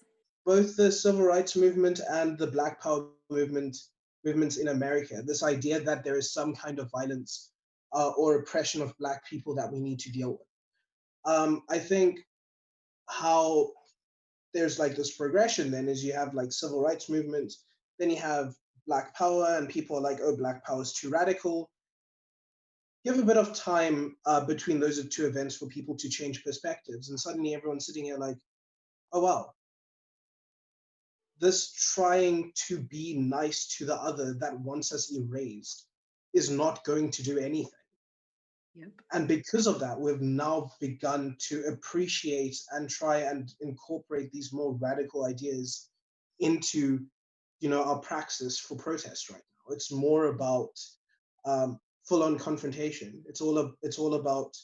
both the civil rights movement and the Black Power movements in America. This idea that there is some kind of violence or oppression of Black people that we need to deal with. I think how there's like this progression then is you have like civil rights movement, then you have Black Power, and people are like, oh, Black Power is too radical. Give a bit of time between those two events for people to change perspectives, and suddenly everyone's sitting here like, oh wow, this trying to be nice to the other that wants us erased is not going to do anything. And because of that, we've now begun to appreciate and try and incorporate these more radical ideas into, our praxis for protest right now. It's more about full-on confrontation. It's all about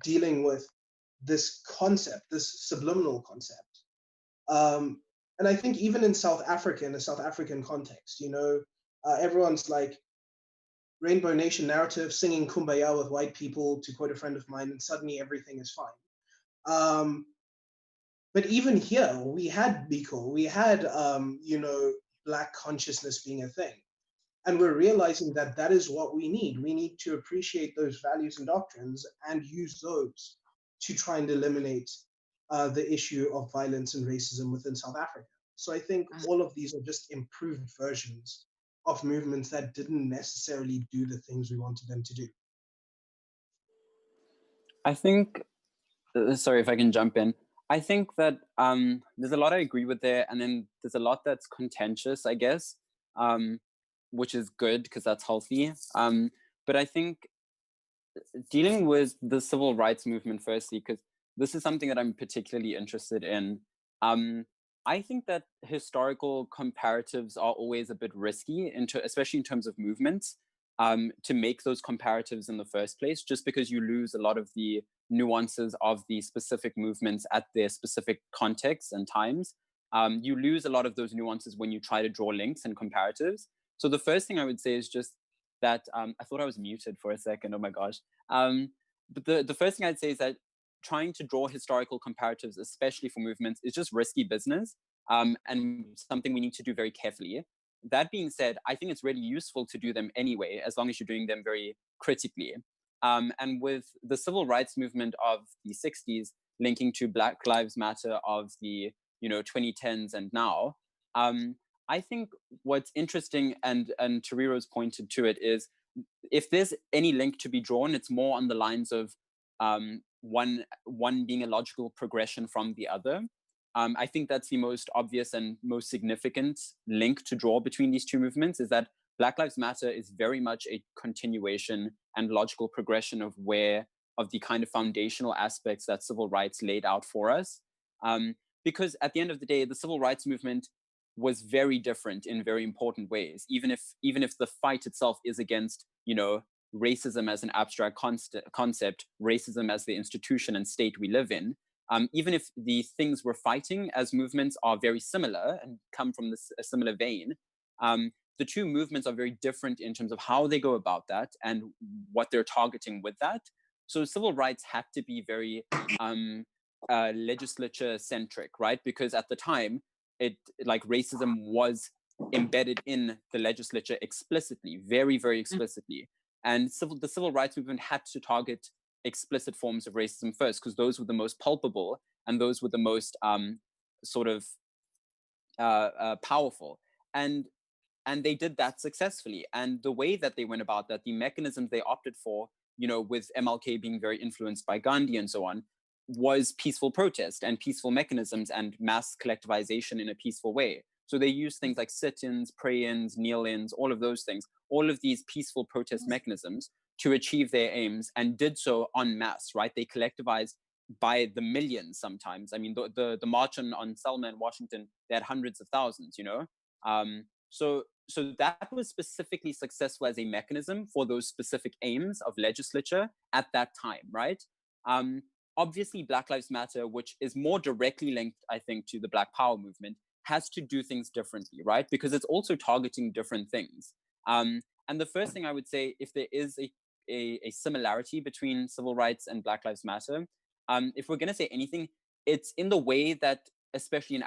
dealing with this concept, this subliminal concept. And I think even in South Africa, in a South African context, everyone's like, Rainbow Nation narrative, singing Kumbaya with white people, to quote a friend of mine, and suddenly everything is fine. But even here, we had Biko, we had, Black consciousness being a thing. And we're realizing that that is what we need. We need to appreciate those values and doctrines and use those to try and eliminate the issue of violence and racism within South Africa. So I think all of these are just improved versions of movements that didn't necessarily do the things we wanted them to do. I think, sorry if I can jump in. I think that there's a lot I agree with there, and then there's a lot that's contentious, I guess, which is good because that's healthy. But I think dealing with the civil rights movement firstly, because this is something that I'm particularly interested in. I think that historical comparatives are always a bit risky, especially in terms of movements, to make those comparatives in the first place, just because you lose a lot of the nuances of the specific movements at their specific contexts and times. You lose a lot of those nuances when you try to draw links and comparatives. So the first thing I would say is just that, I thought I was muted for a second, oh my gosh. But the first thing I'd say is that trying to draw historical comparatives, especially for movements, is just risky business, and something we need to do very carefully. That being said, I think it's really useful to do them anyway, as long as you're doing them very critically. And with the civil rights movement of the 60s linking to Black Lives Matter of the 2010s and now, I think what's interesting, and Tariro's pointed to it, is if there's any link to be drawn, it's more on the lines of one being a logical progression from the other. I think that's the most obvious and most significant link to draw between these two movements, is that Black Lives Matter is very much a continuation and logical progression of the kind of foundational aspects that civil rights laid out for us. Because at the end of the day, the civil rights movement was very different in very important ways, even if the fight itself is against, racism as an abstract concept, racism as the institution and state we live in. Even if the things we're fighting as movements are very similar and come from a similar vein, the two movements are very different in terms of how they go about that and what they're targeting with that. So civil rights had to be very legislature centric, right? Because at the time, racism was embedded in the legislature explicitly, very, very explicitly. And the civil rights movement had to target explicit forms of racism first, because those were the most palpable and those were the most powerful. And they did that successfully. And the way that they went about that, the mechanisms they opted for, with MLK being very influenced by Gandhi and so on, was peaceful protest and peaceful mechanisms and mass collectivization in a peaceful way. So they used things like sit-ins, pray-ins, kneel-ins, all of those things, all of these peaceful protest mechanisms to achieve their aims, and did so en masse, right? They collectivized by the millions sometimes. I mean, the march on Selma in Washington, they had hundreds of thousands, So that was specifically successful as a mechanism for those specific aims of legislature at that time, right? Obviously, Black Lives Matter, which is more directly linked, I think, to the Black Power movement, has to do things differently, right? Because it's also targeting different things. And the first thing I would say, if there is a similarity between civil rights and Black Lives Matter, if we're going to say anything, it's in the way that, especially in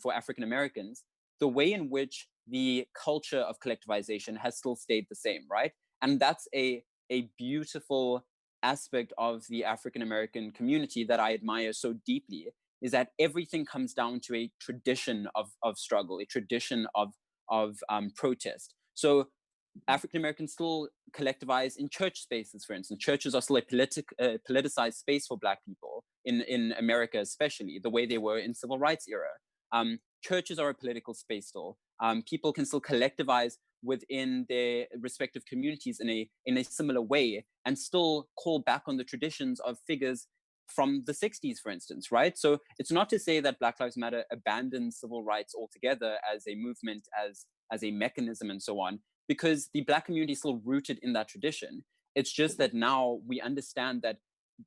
for African Americans, the way in which the culture of collectivization has still stayed the same, right? And that's a beautiful aspect of the African American community that I admire so deeply, is that everything comes down to a tradition of struggle, a tradition of protest. So African Americans still collectivize in church spaces, for instance. Churches are still a politicized space for Black people in America, especially the way they were in civil rights era. Churches are a political space still. People can still collectivize within their respective communities in a similar way, and still call back on the traditions of figures from the 60s, for instance, right? So it's not to say that Black Lives Matter abandons civil rights altogether as a movement, as a mechanism and so on, because the Black community is still rooted in that tradition. It's just that now we understand that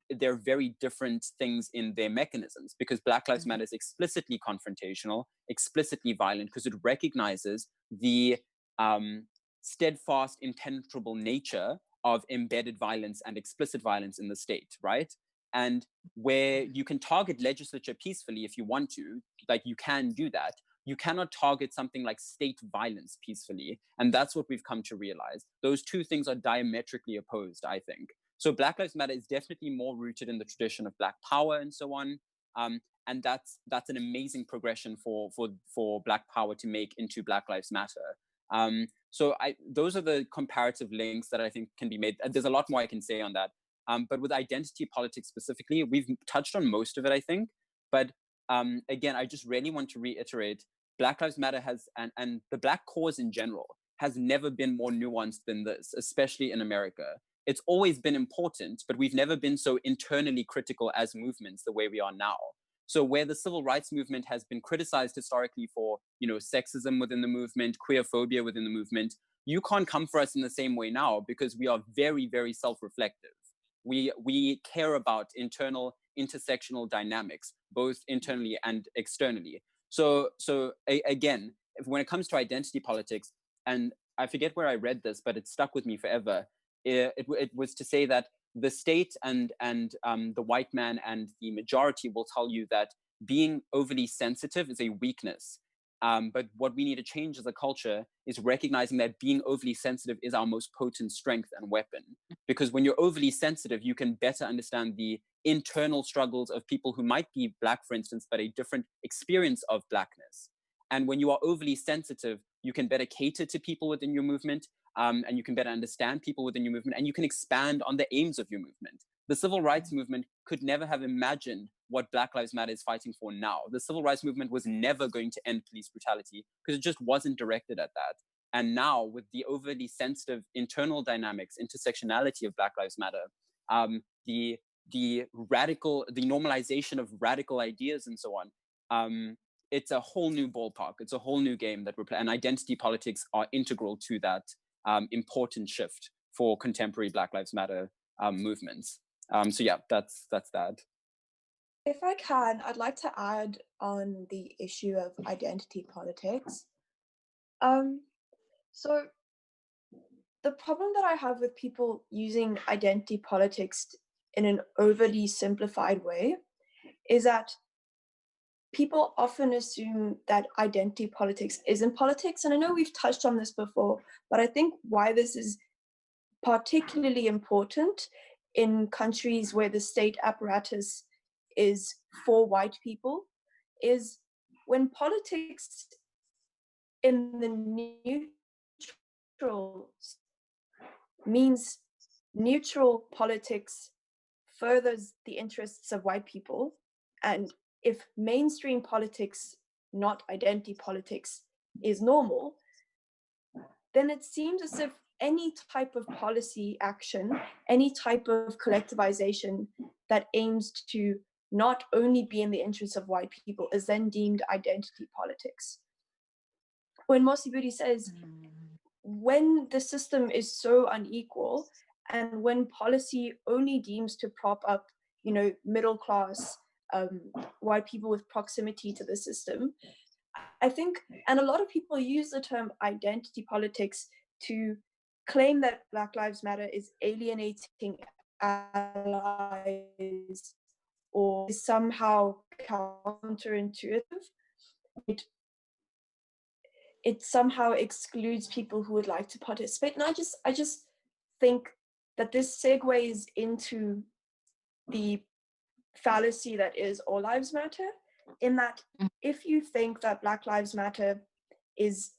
they're very different things in their mechanisms, because Black Lives Matter is explicitly confrontational, explicitly violent, because it recognizes the steadfast, impenetrable nature of embedded violence and explicit violence in the state, right? And where you can target legislature peacefully if you want to, like you can do that, you cannot target something like state violence peacefully. And that's what we've come to realize. Those two things are diametrically opposed, I think. So Black Lives Matter is definitely more rooted in the tradition of Black power and so on. And that's an amazing progression for Black power to make into Black Lives Matter. So those are the comparative links that I think can be made. There's a lot more I can say on that. But with identity politics specifically, we've touched on most of it, I think. But again, I just really want to reiterate, Black Lives Matter has, and the Black cause in general, has never been more nuanced than this, especially in America. It's always been important, but we've never been so internally critical as movements the way we are now. So where the civil rights movement has been criticized historically for, sexism within the movement, queerphobia within the movement, you can't come for us in the same way now, because we are very, very self-reflective. We care about internal intersectional dynamics, both internally and externally. So again, when it comes to identity politics, and I forget where I read this, but it stuck with me forever. It was to say that the state and the white man and the majority will tell you that being overly sensitive is a weakness. But what we need to change as a culture is recognizing that being overly sensitive is our most potent strength and weapon. Because when you're overly sensitive, you can better understand the internal struggles of people who might be Black, for instance, but a different experience of Blackness. And when you are overly sensitive, you can better cater to people within your movement, and you can better understand people within your movement, and you can expand on the aims of your movement. The civil rights movement could never have imagined what Black Lives Matter is fighting for now. The civil rights movement was never going to end police brutality because it just wasn't directed at that. And now, with the overly sensitive internal dynamics, intersectionality of Black Lives Matter, the normalization of radical ideas and so on, it's a whole new ballpark. It's a whole new game that we're playing. And identity politics are integral to that important shift for contemporary Black Lives Matter movements. So yeah, that's that. If I can, I'd like to add on the issue of identity politics. So the problem that I have with people using identity politics in an overly simplified way is that people often assume that identity politics isn't politics. And I know we've touched on this before, but I think why this is particularly important in countries where the state apparatus is for white people is when politics in the neutral means neutral politics furthers the interests of white people, and if mainstream politics, not identity politics, is normal, then it seems as if any type of policy action, any type of collectivization that aims to not only be in the interests of white people is then deemed identity politics. When Mosibudi says, when the system is so unequal and when policy only deems to prop up, middle class white people with proximity to the system, I think, and a lot of people use the term identity politics to claim that Black Lives Matter is alienating allies or is somehow counterintuitive. It somehow excludes people who would like to participate. And I just think that this segues into the fallacy that is all lives matter, in that if you think that Black Lives Matter is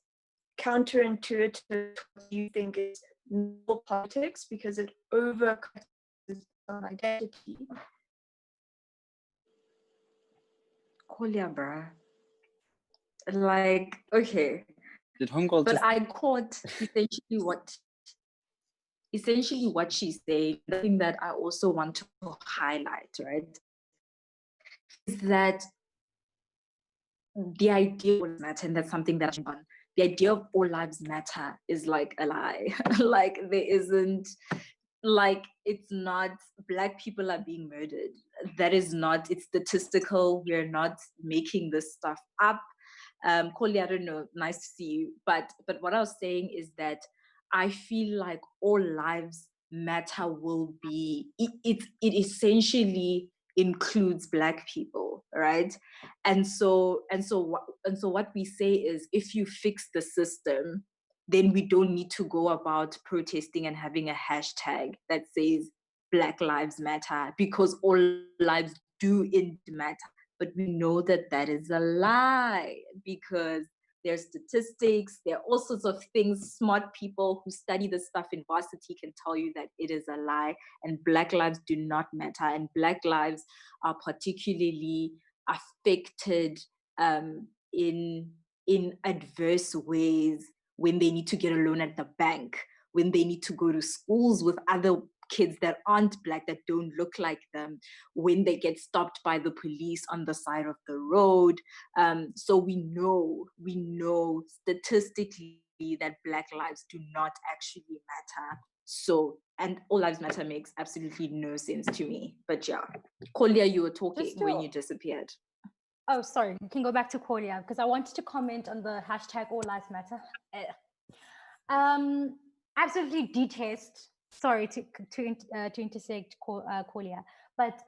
counterintuitive to what you think is normal politics because it overcomes on identity. Corlia, bruh. Like, okay. Did Hungol But just... I caught essentially what she's saying. The thing that I also want to highlight, right, is that the idea of matter, and that's something that I'm on. The idea of all lives matter is like a lie. Like there isn't, like it's not, Black people are being murdered. That is not, it's statistical. We're not making this stuff up. Corlia, I don't know, nice to see you. But what I was saying is that I feel like all lives matter will be, it essentially includes Black people, right? And so what we say is, if you fix the system, then we don't need to go about protesting and having a hashtag that says Black Lives Matter, because all lives do indeed matter. But we know that that is a lie, because there's statistics, there are all sorts of things. Smart people who study this stuff in varsity can tell you that it is a lie, and Black lives do not matter. And Black lives are particularly affected in adverse ways when they need to get a loan at the bank, when they need to go to schools with other kids that aren't Black, that don't look like them, when they get stopped by the police on the side of the road. So we know statistically that Black lives do not actually matter. So, and all lives matter makes absolutely no sense to me. But yeah, Corlia, you were talking when you disappeared. Oh, sorry. You can go back to Corlia, because I wanted to comment on the hashtag All Lives Matter. Absolutely detest. Sorry to intersect Corlia, but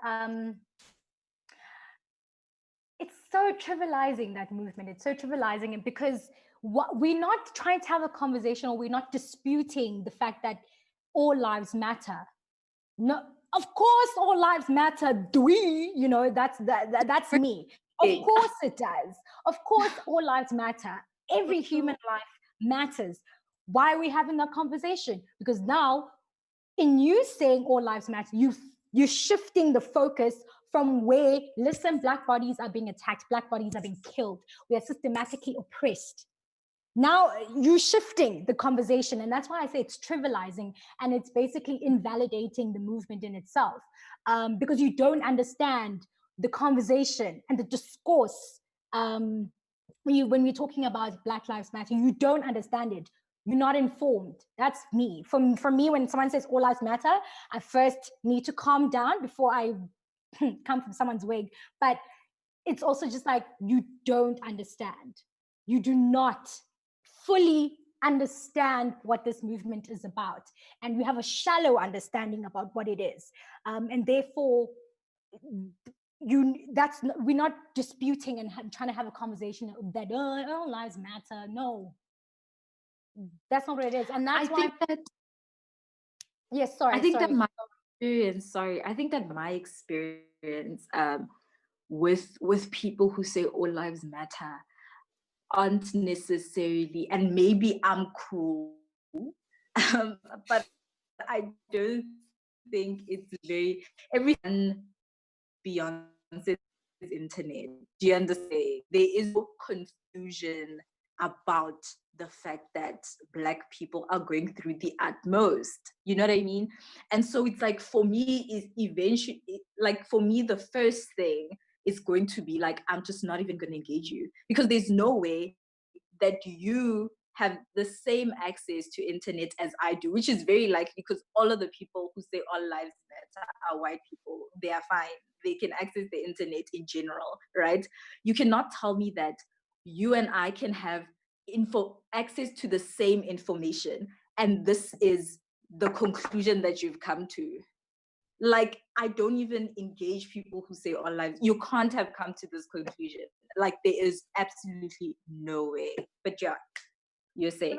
it's so trivializing, that movement. It's so trivializing, and because we're not trying to have a conversation, or we're not disputing the fact that all lives matter. No, of course, all lives matter. Do we? You know, that's me. Of course it does. Of course, all lives matter. Every human life matters. Why are we having that conversation? Because now, in you saying all lives matter, you're shifting the focus from where, listen, Black bodies are being attacked, Black bodies are being killed, we are systematically oppressed. Now you're shifting the conversation, and that's why I say it's trivializing, and it's basically invalidating the movement in itself, because you don't understand the conversation and the discourse. When we're talking about Black Lives Matter, you don't understand it. You're not informed. That's me. For me, when someone says all lives matter, I first need to calm down before I come from someone's wig. But it's also just like, you don't understand. You do not fully understand what this movement is about. And we have a shallow understanding about what it is. And therefore, we're not disputing and trying to have a conversation that all lives matter. No. That's not what it is. And that's why yes, sorry. I think that my experience with people who say all lives matter aren't necessarily, and maybe I'm cool, but I don't think it's very, everything beyond the internet. Do you understand? There is no confusion about the fact that Black people are going through the utmost. You know what I mean? And so it's like, for me, is eventually, like for me, the first thing is going to be like, I'm just not even going to engage you, because there's no way that you have the same access to internet as I do, which is very likely, because all of the people who say all lives matter are white people. They are fine. They can access the internet in general, right? You cannot tell me that you and I can have access to the same information, and this is the conclusion that you've come to. Like, I don't even engage people who say all lives. You can't have come to this conclusion. Like, there is absolutely no way. But yeah, you're saying.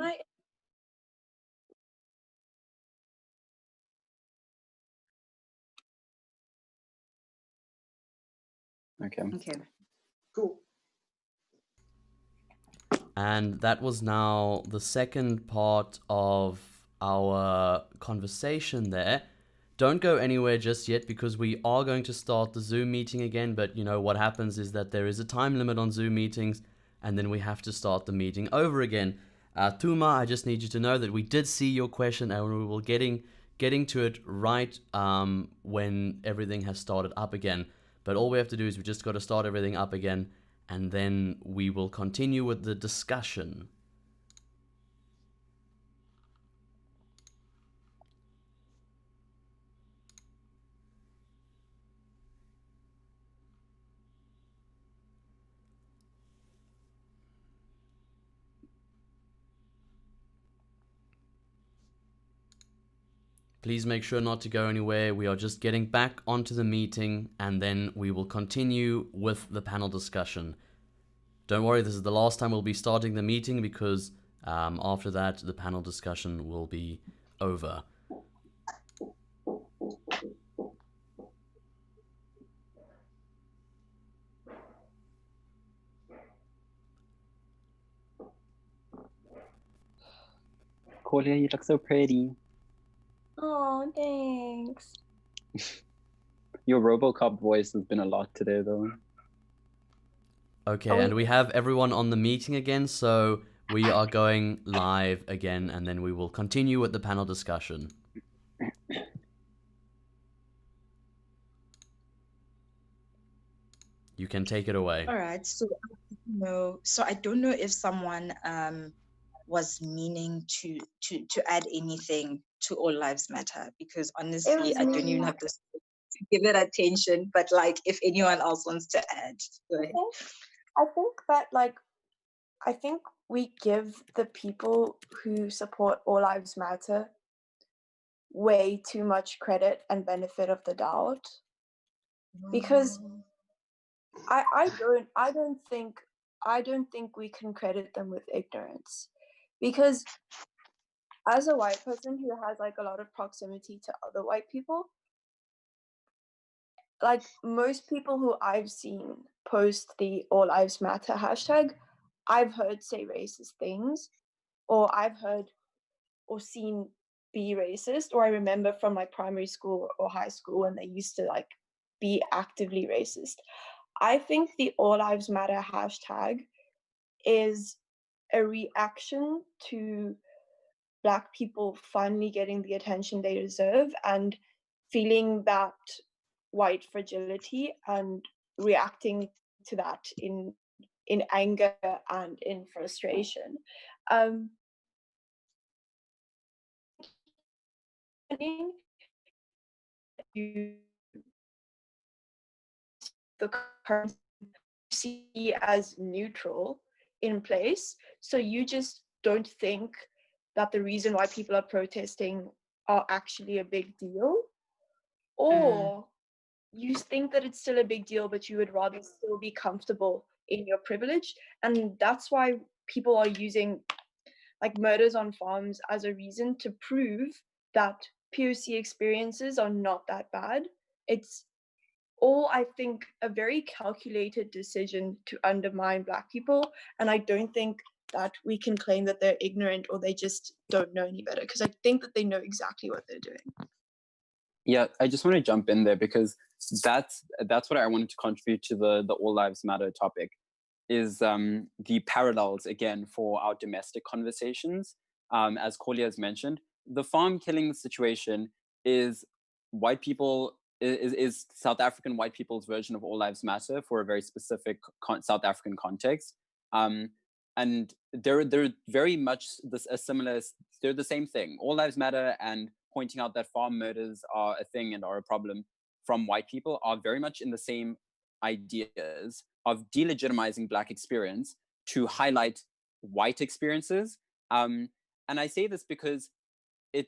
Okay. Cool. And that was now the second part of our conversation there. Don't go anywhere just yet, because we are going to start the Zoom meeting again. But you know what happens is that there is a time limit on Zoom meetings, and then we have to start the meeting over again. Tuma, I just need you to know that we did see your question and we will getting to it right when everything has started up again. But all we have to do is we just got to start everything up again, and then we will continue with the discussion. Please make sure not to go anywhere. We are just getting back onto the meeting, and then we will continue with the panel discussion. Don't worry, this is the last time we'll be starting the meeting, because after that, the panel discussion will be over. Corlia, you look so pretty. Oh, thanks. Your RoboCop voice has been a lot today, though. Okay, and we have everyone on the meeting again, so we are going live again, and then we will continue with the panel discussion. You can take it away. All right. So I don't know if someone was meaning to add anything to All Lives Matter, because honestly, I don't even have the space to give it attention. But like, if anyone else wants to add, go ahead. I think that I think we give the people who support All Lives Matter way too much credit and benefit of the doubt, because I don't think we can credit them with ignorance, because as a white person who has like a lot of proximity to other white people, like most people who I've seen post the All Lives Matter hashtag, I've heard say racist things, or I've heard or seen be racist, or I remember from like primary school or high school when they used to like be actively racist. I think the All Lives Matter hashtag is a reaction to Black people finally getting the attention they deserve and feeling that white fragility and reacting to that in anger and in frustration. The current see as neutral in place, so you just don't think that the reason why people are protesting are actually a big deal, or you think that it's still a big deal but you would rather still be comfortable in your privilege. And that's why people are using like murders on farms as a reason to prove that POC experiences are not that bad. It's all, I think, a very calculated decision to undermine Black people. And I don't think that we can claim that they're ignorant or they just don't know any better, because I think that they know exactly what they're doing. Yeah, I just want to jump in there, because that's what I wanted to contribute to the All Lives Matter topic, is the parallels, again, for our domestic conversations. As Corlia has mentioned, the farm killing situation is white people, is South African white people's version of All Lives Matter for a very specific South African context. And they're very much they're the same thing. All Lives Matter and pointing out that farm murders are a thing and are a problem from white people are very much in the same ideas of delegitimizing Black experience to highlight white experiences. And I say this because I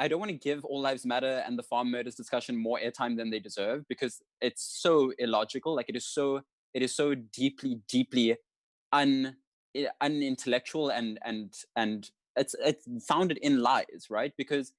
don't want to give All Lives Matter and the farm murders discussion more airtime than they deserve, because it's so illogical. Like it is so deeply unintellectual and it's founded in lies, right? Because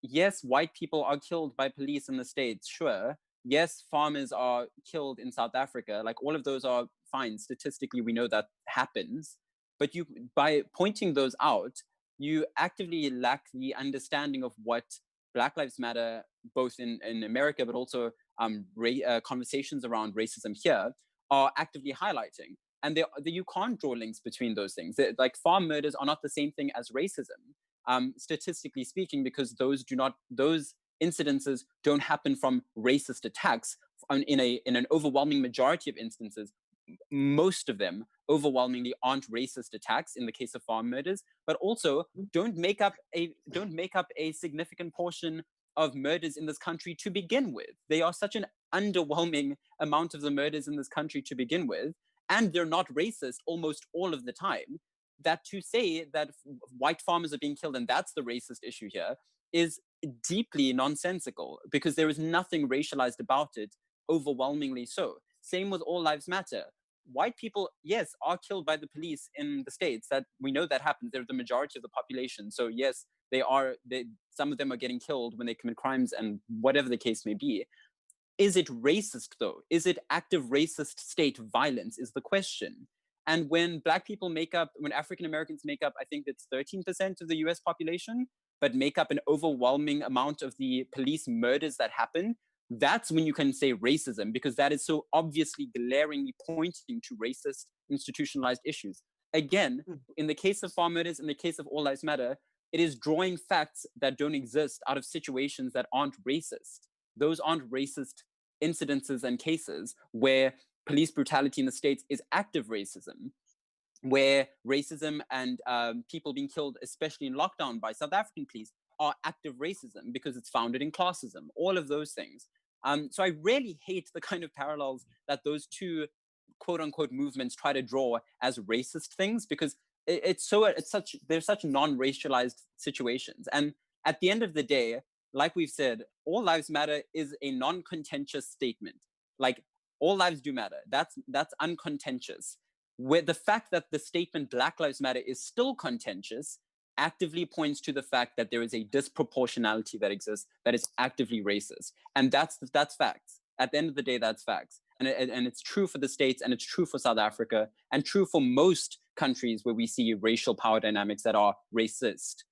yes, white people are killed by police in the States, sure. Yes, farmers are killed in South Africa. Like all of those are fine. Statistically, we know that happens. But by pointing those out, you actively lack the understanding of what Black Lives Matter, both in America, but also conversations around racism here, are actively highlighting. And you can't draw links between those things. Like farm murders are not the same thing as racism, statistically speaking, because those incidences don't happen from racist attacks. In an overwhelming majority of instances, most of them overwhelmingly aren't racist attacks in the case of farm murders, but also don't make up a significant portion of murders in this country to begin with. They are such an underwhelming amount of the murders in this country to begin with, and they're not racist almost all of the time, that to say that white farmers are being killed and that's the racist issue here is deeply nonsensical, because there is nothing racialized about it, overwhelmingly so. Same with All Lives Matter. White people, yes, are killed by the police in the States. That we know that happens. They're the majority of the population. So yes, some of them are getting killed when they commit crimes, and whatever the case may be. Is it racist though? Is it active racist state violence is the question. And when when African Americans make up, I think it's 13% of the US population, but make up an overwhelming amount of the police murders that happen, that's when you can say racism, because that is so obviously glaringly pointing to racist institutionalized issues. Again, in the case of farm murders, in the case of All Lives Matter, it is drawing facts that don't exist out of situations that aren't racist. Those aren't racist incidences and cases where police brutality in the States is active racism, where racism and people being killed, especially in lockdown by South African police, are active racism because it's founded in classism, all of those things. So I really hate the kind of parallels that those two quote unquote movements try to draw as racist things, because they're such non-racialized situations. And at the end of the day, like we've said, All Lives Matter is a non-contentious statement. Like, all lives do matter. That's uncontentious. Where the fact that the statement Black Lives Matter is still contentious actively points to the fact that there is a disproportionality that exists that is actively racist. And that's facts. At the end of the day, that's facts. And it's true for the States, and it's true for South Africa, and true for most countries where we see racial power dynamics that are racist.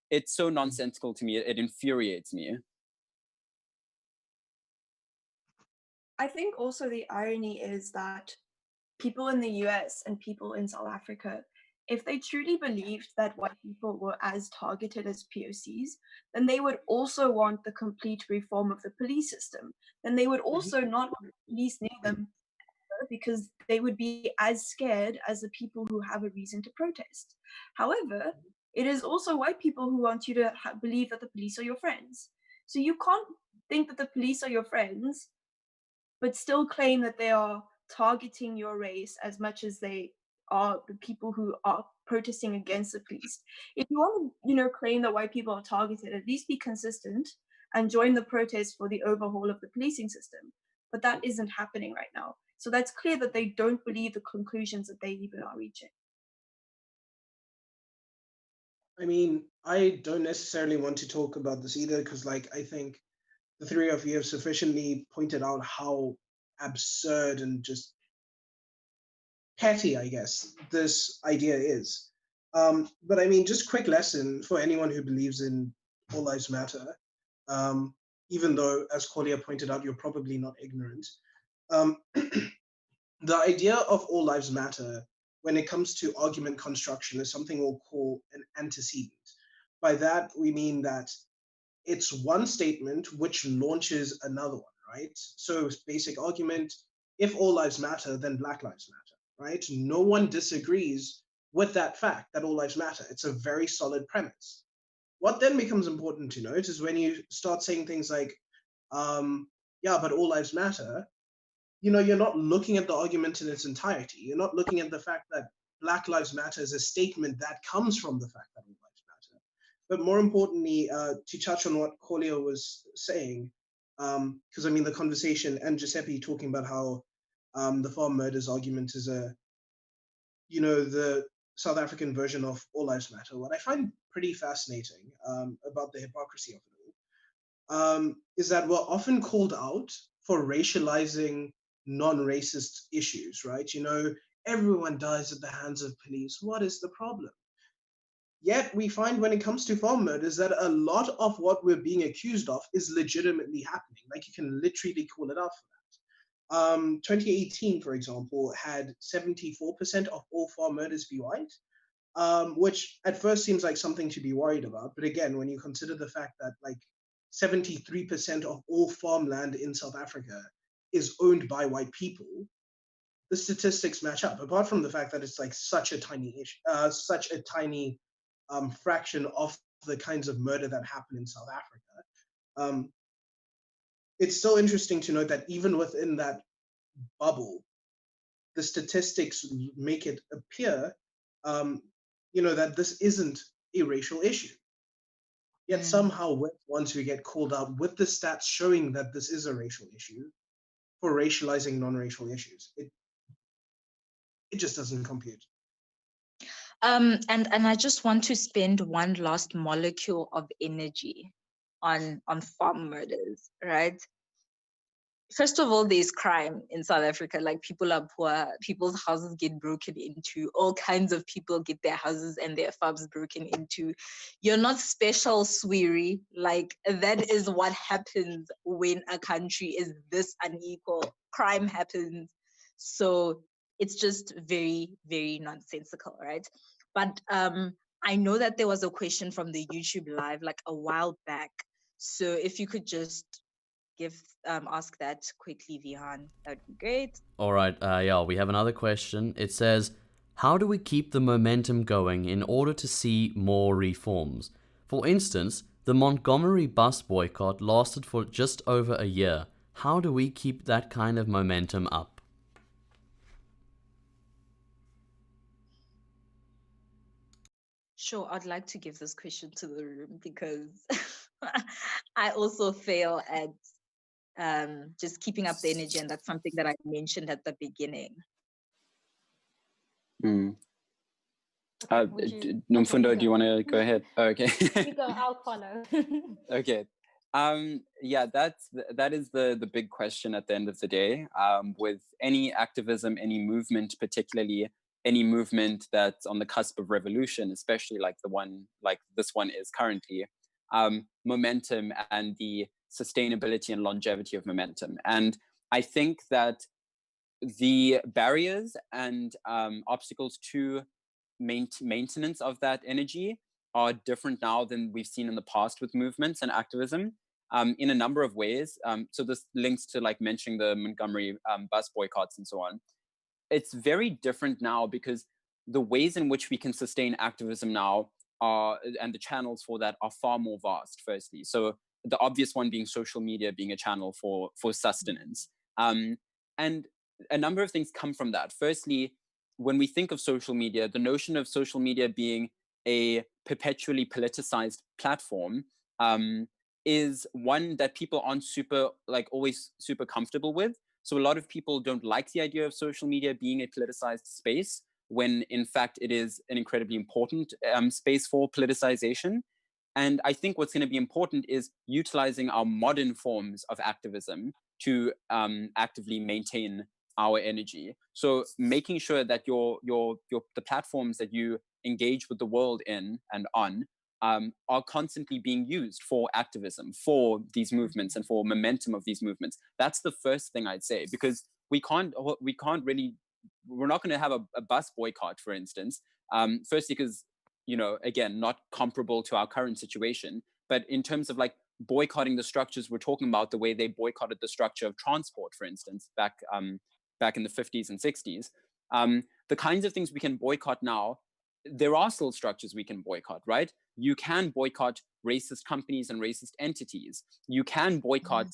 It's so nonsensical to me. It infuriates me. I think also the irony is that people in the US and people in South Africa, if they truly believed that white people were as targeted as POCs, then they would also want the complete reform of the police system. Then they would also not want the police near them, because they would be as scared as the people who have a reason to protest. However, it is also white people who want you to believe that the police are your friends. So you can't think that the police are your friends, but still claim that they are targeting your race as much as they are the people who are protesting against the police. If you want to, claim that white people are targeted, at least be consistent and join the protest for the overhaul of the policing system. But that isn't happening right now. So that's clear that they don't believe the conclusions that they even are reaching. I mean, I don't necessarily want to talk about this either, because I think the three of you have sufficiently pointed out how absurd and just petty, I guess, this idea is. But I mean, just quick lesson for anyone who believes in All Lives Matter, even though, as Corlia pointed out, you're probably not ignorant. The idea of All Lives Matter, when it comes to argument construction, is something we'll call an antecedent. By that, we mean that it's one statement which launches another one, right? So basic argument, if all lives matter, then Black Lives Matter, right? No one disagrees with that fact that all lives matter. It's a very solid premise. What then becomes important to note is when you start saying things like, yeah, but all lives matter, you're not looking at the argument in its entirety. You're not looking at the fact that Black Lives Matter is a statement that comes from the fact that all lives matter. But more importantly, to touch on what Corlia was saying, because I mean, the conversation and Giuseppe talking about how the farm murders argument is the South African version of All Lives Matter. What I find pretty fascinating about the hypocrisy of it all is that we're often called out for racializing non-racist issues, right? Everyone dies at the hands of police. What is the problem? Yet we find when it comes to farm murders that a lot of what we're being accused of is legitimately happening. Like, you can literally call it out for that. 2018, for example, had 74% of all farm murders be white, which at first seems like something to be worried about. But again, when you consider the fact that like 73% of all farmland in South Africa is owned by white people, the statistics match up. Apart from the fact that it's like such a tiny issue, such a tiny fraction of the kinds of murder that happen in South Africa. It's still interesting to note that even within that bubble, the statistics make it appear, that this isn't a racial issue. Yet somehow, once we get called out with the stats showing that this is a racial issue for racializing non-racial issues, it just doesn't compute. And I just want to spend one last molecule of energy on farm murders, right? First of all, there's crime in South Africa. Like, people are poor, people's houses get broken into, all kinds of people get their houses and their farms broken into. You're not special, Swiri. Like, that is what happens when a country is this unequal. Crime happens. So it's just very, very nonsensical, right? But I know that there was a question from the YouTube live like a while back. So if you could just ask that quickly, Vihan, that would be great. All right, we have another question. It says, how do we keep the momentum going in order to see more reforms? For instance, the Montgomery bus boycott lasted for just over a year. How do we keep that kind of momentum up? Sure, I'd like to give this question to the room because I also fail at just keeping up the energy, and that's something that I mentioned at the beginning. Nomfundo, do you want to go ahead? Oh, okay. You go, I'll follow. Okay. That is the big question at the end of the day. With any activism, any movement, particularly any movement that's on the cusp of revolution, especially like this one is currently, momentum and the sustainability and longevity of momentum. And I think that the barriers and obstacles to maintenance of that energy are different now than we've seen in the past with movements and activism, in a number of ways. So this links to like mentioning the Montgomery bus boycotts and so on. It's very different now because the ways in which we can sustain activism now and the channels for that are far more vast, firstly. So the obvious one being social media being a channel for sustenance. And a number of things come from that. Firstly, when we think of social media, the notion of social media being a perpetually politicized platform is one that people aren't always super comfortable with. So a lot of people don't like the idea of social media being a politicized space, when in fact it is an incredibly important space for politicization. And I think what's going to be important is utilizing our modern forms of activism to actively maintain our energy. So making sure that the platforms that you engage with the world in and on are constantly being used for activism, for these movements and for momentum of these movements. That's the first thing I'd say, because we're not going to have a bus boycott, for instance. Firstly, because, again, not comparable to our current situation, but in terms of like boycotting the structures we're talking about, the way they boycotted the structure of transport, for instance, back in the 50s and 60s, the kinds of things we can boycott now, there are still structures we can boycott, right? You can boycott racist companies and racist entities. You can boycott,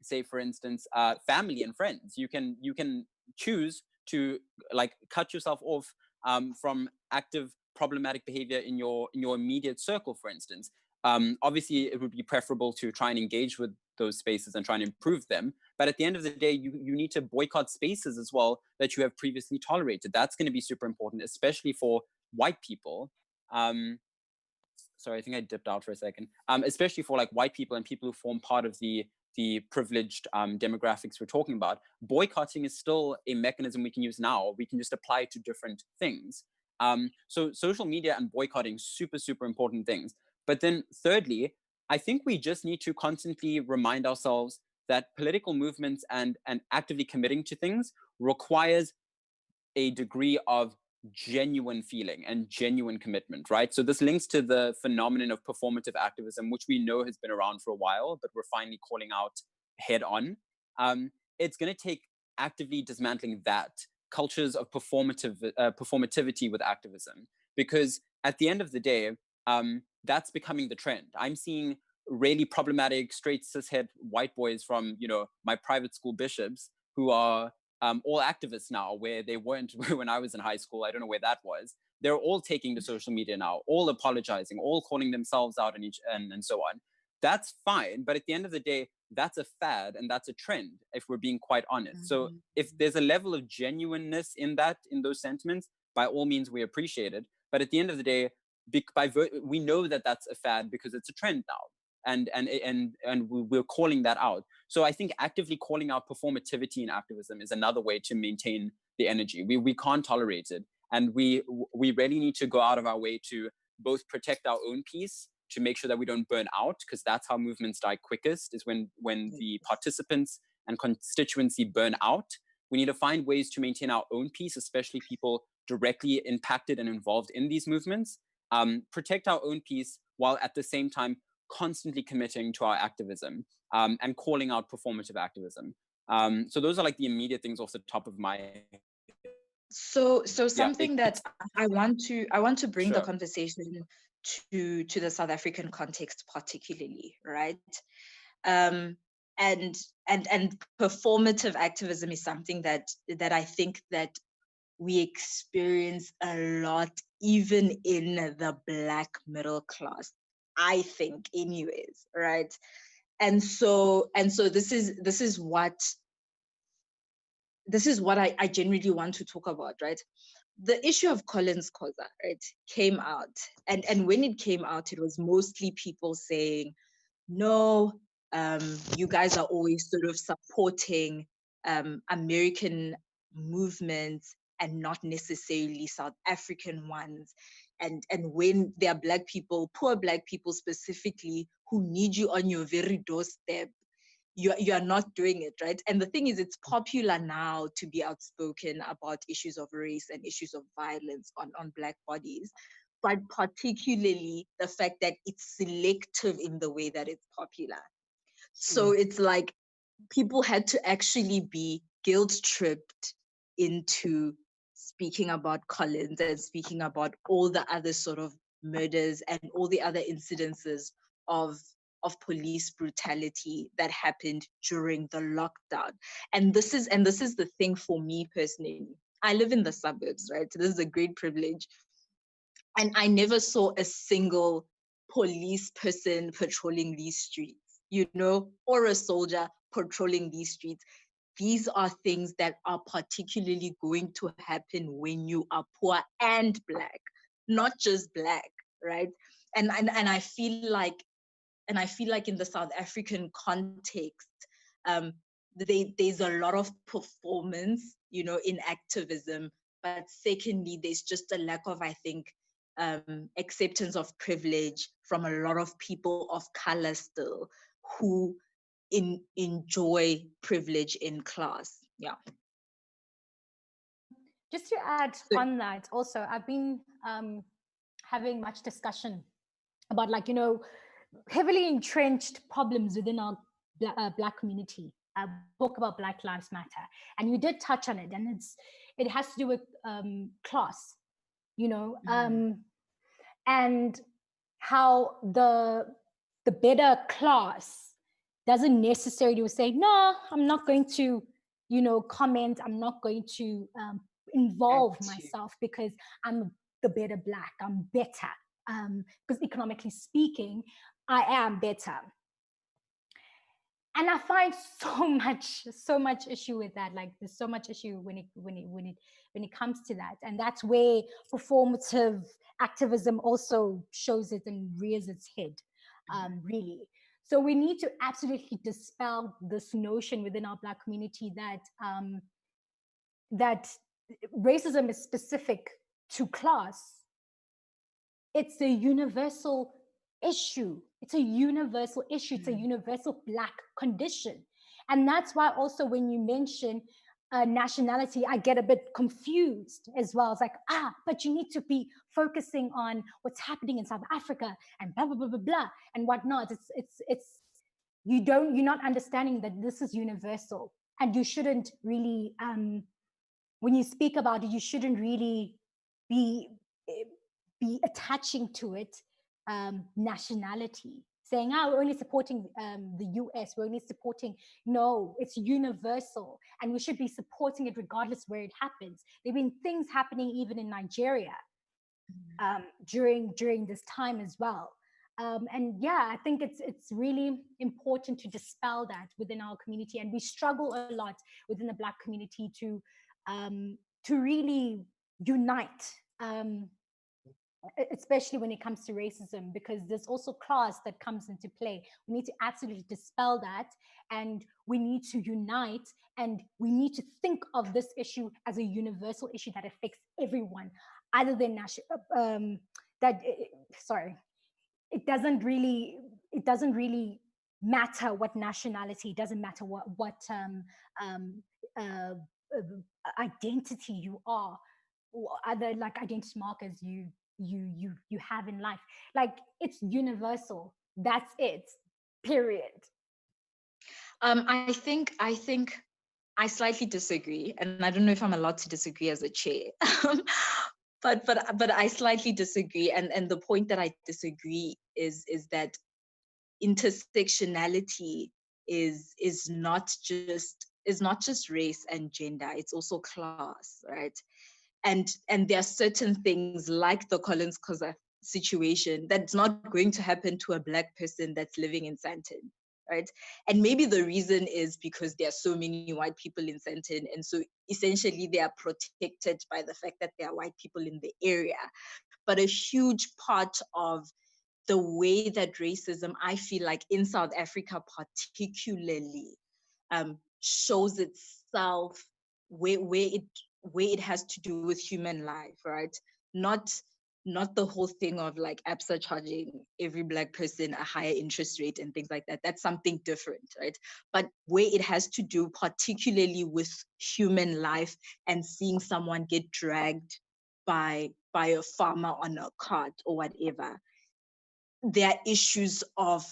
say, for instance, family and friends. You can choose to like cut yourself off from active problematic behavior in your immediate circle, for instance. Obviously, it would be preferable to try and engage with those spaces and try and improve them. But at the end of the day, you need to boycott spaces as well that you have previously tolerated. That's going to be super important, especially for white people. Sorry, I think I dipped out for a second. Especially for like white people and people who form part of the privileged demographics we're talking about. Boycotting is still a mechanism we can use now. We can just apply it to different things. So social media and boycotting, super, super important things. But then thirdly, I think we just need to constantly remind ourselves that political movements and actively committing to things requires a degree of genuine feeling and genuine commitment, right? So this links to the phenomenon of performative activism, which we know has been around for a while, but we're finally calling out head on. It's going to take actively dismantling that cultures of performativity with activism, because at the end of the day, that's becoming the trend. I'm seeing really problematic straight cishet white boys from, you know, my private school bishops who are all activists now, where they weren't when I was in high school. I don't know where that was. They're all taking to social media now, all apologizing, all calling themselves out and so on. That's fine, but at the end of the day, that's a fad and that's a trend, if we're being quite honest. So if there's a level of genuineness in those sentiments, by all means, we appreciate it. But at the end of the day, we know that that's a fad because it's a trend now. And we're calling that out. So I think actively calling out performativity in activism is another way to maintain the energy. We can't tolerate it. And we really need to go out of our way to both protect our own peace, to make sure that we don't burn out, because that's how movements die quickest, is when the participants and constituency burn out. We need to find ways to maintain our own peace, especially people directly impacted and involved in these movements. Protect our own peace while at the same time constantly committing to our activism and calling out performative activism. So those are like the immediate things off the top of my head. So something that I want to bring the Sure. conversation to the South African context particularly, right? And performative activism is something that I think that we experience a lot, even in the Black middle class, I think, anyways, right? And so this is what I genuinely want to talk about, right? The issue of Collins Khoza, right, came out, and when it came out, it was mostly people saying, no, you guys are always sort of supporting American movements and not necessarily South African ones. And when there are Black people, poor Black people specifically, who need you on your very doorstep, you are not doing it, right? And the thing is, it's popular now to be outspoken about issues of race and issues of violence on Black bodies, but particularly the fact that it's selective in the way that it's popular. So it's like people had to actually be guilt-tripped into speaking about Collins and speaking about all the other sort of murders and all the other incidences of police brutality that happened during the lockdown. And this is the thing for me personally. I live in the suburbs, right? So this is a great privilege. And I never saw a single police person patrolling these streets, you know, or a soldier patrolling these streets. These are things that are particularly going to happen when you are poor and Black, not just Black, right? And I feel like in the South African context, there's a lot of performance, you know, in activism, but secondly, there's just a lack of, I think, acceptance of privilege from a lot of people of color still, who enjoy privilege in class. Yeah. Just to add on that, also, I've been having much discussion about, like, you know, heavily entrenched problems within our Black community. Talk about Black Lives Matter, and you did touch on it, and it has to do with class, you know, and how the better class doesn't necessarily say, no, I'm not going to, you know, comment, I'm not going to involve myself because I'm the better Black, I'm better, because economically speaking, I am better. And I find so much issue with that. Like, there's so much issue when it comes to that, and that's where performative activism also shows it and rears its head, really. So we need to absolutely dispel this notion within our Black community that that racism is specific to class. It's a universal issue. It's a universal issue. It's a universal Black condition. And that's why also when you mention nationality, I get a bit confused as well. It's like, but you need to be focusing on what's happening in South Africa and blah, blah, blah, blah, blah, and whatnot. You're not understanding that this is universal, and you shouldn't really, when you speak about it, you shouldn't really be attaching to it nationality, saying, we're only supporting the US, we're only supporting, no, it's universal, and we should be supporting it regardless where it happens. There have been things happening even in Nigeria during this time as well. And yeah, I think it's really important to dispel that within our community, and we struggle a lot within the Black community to really unite, especially when it comes to racism, because there's also class that comes into play. We need to absolutely dispel that, and we need to unite, and we need to think of this issue as a universal issue that affects everyone, other than it doesn't really matter what nationality, it doesn't matter what identity you are, or other like identity markers you have in life. Like, it's universal. That's it. Period. I think I slightly disagree, and I don't know if I'm allowed to disagree as a chair. But I slightly disagree, and the point that I disagree is that intersectionality is not just race and gender, it's also class, right? And there are certain things like the Collins Koza situation that's not going to happen to a Black person that's living in Sandton, right? And maybe the reason is because there are so many white people in Sandton, and so essentially they are protected by the fact that there are white people in the area. But a huge part of the way that racism, I feel like in South Africa particularly, shows itself where it has to do with human life, right? Not the whole thing of like ABSA charging every Black person a higher interest rate and things like that. That's something different, right? But where it has to do particularly with human life and seeing someone get dragged by a farmer on a cart or whatever, there are issues of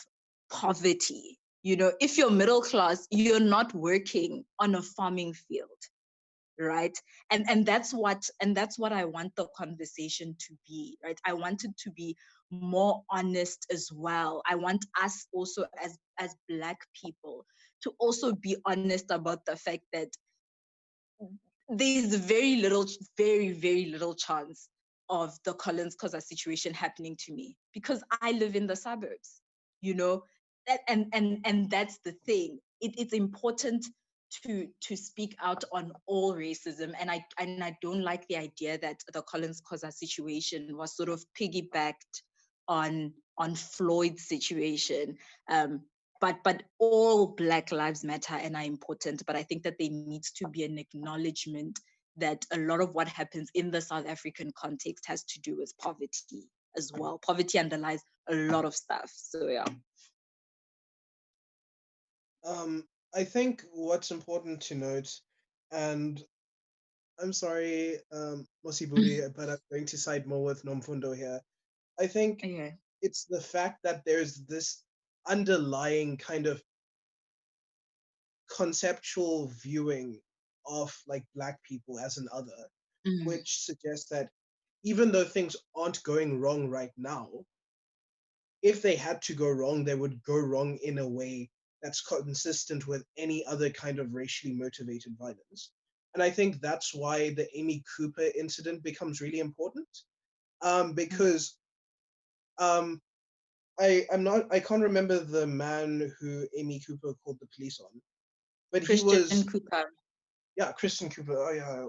poverty. You know, if you're middle class, you're not working on a farming field, right? And that's what I want the conversation to be, right? I want it to be more honest as well. I want us also as Black people to also be honest about the fact that there's very, very little chance of the Collins Koza situation happening to me because I live in the suburbs, you know, and that's the thing. It's important to speak out on all racism, and I don't like the idea that the Collins Koza situation was sort of piggybacked on Floyd's situation. But all Black lives matter and are important. But I think that there needs to be an acknowledgement that a lot of what happens in the South African context has to do with poverty as well. Poverty underlies a lot of stuff. So yeah. I think what's important to note, and I'm sorry, Mosibudi, but I'm going to side more with Nomfundo here. I think it's the fact that there's this underlying kind of conceptual viewing of like Black people as an other, which suggests that even though things aren't going wrong right now, if they had to go wrong, they would go wrong in a way that's consistent with any other kind of racially motivated violence. And I think that's why the Amy Cooper incident becomes really important, because I can't remember the man who Amy Cooper called the police on, but Christian Cooper. Yeah, Christian Cooper. Oh yeah,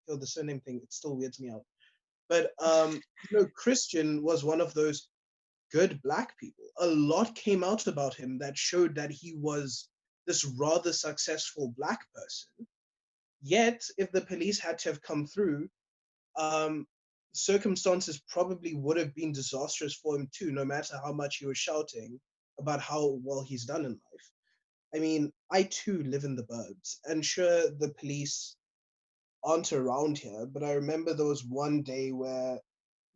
the surname thing, it still weirds me out. But Christian was one of those good Black people. A lot came out about him that showed that he was this rather successful Black person. Yet, if the police had to have come through, circumstances probably would have been disastrous for him too, no matter how much he was shouting about how well he's done in life. I mean, I too live in the burbs, and sure, the police aren't around here, but I remember there was one day where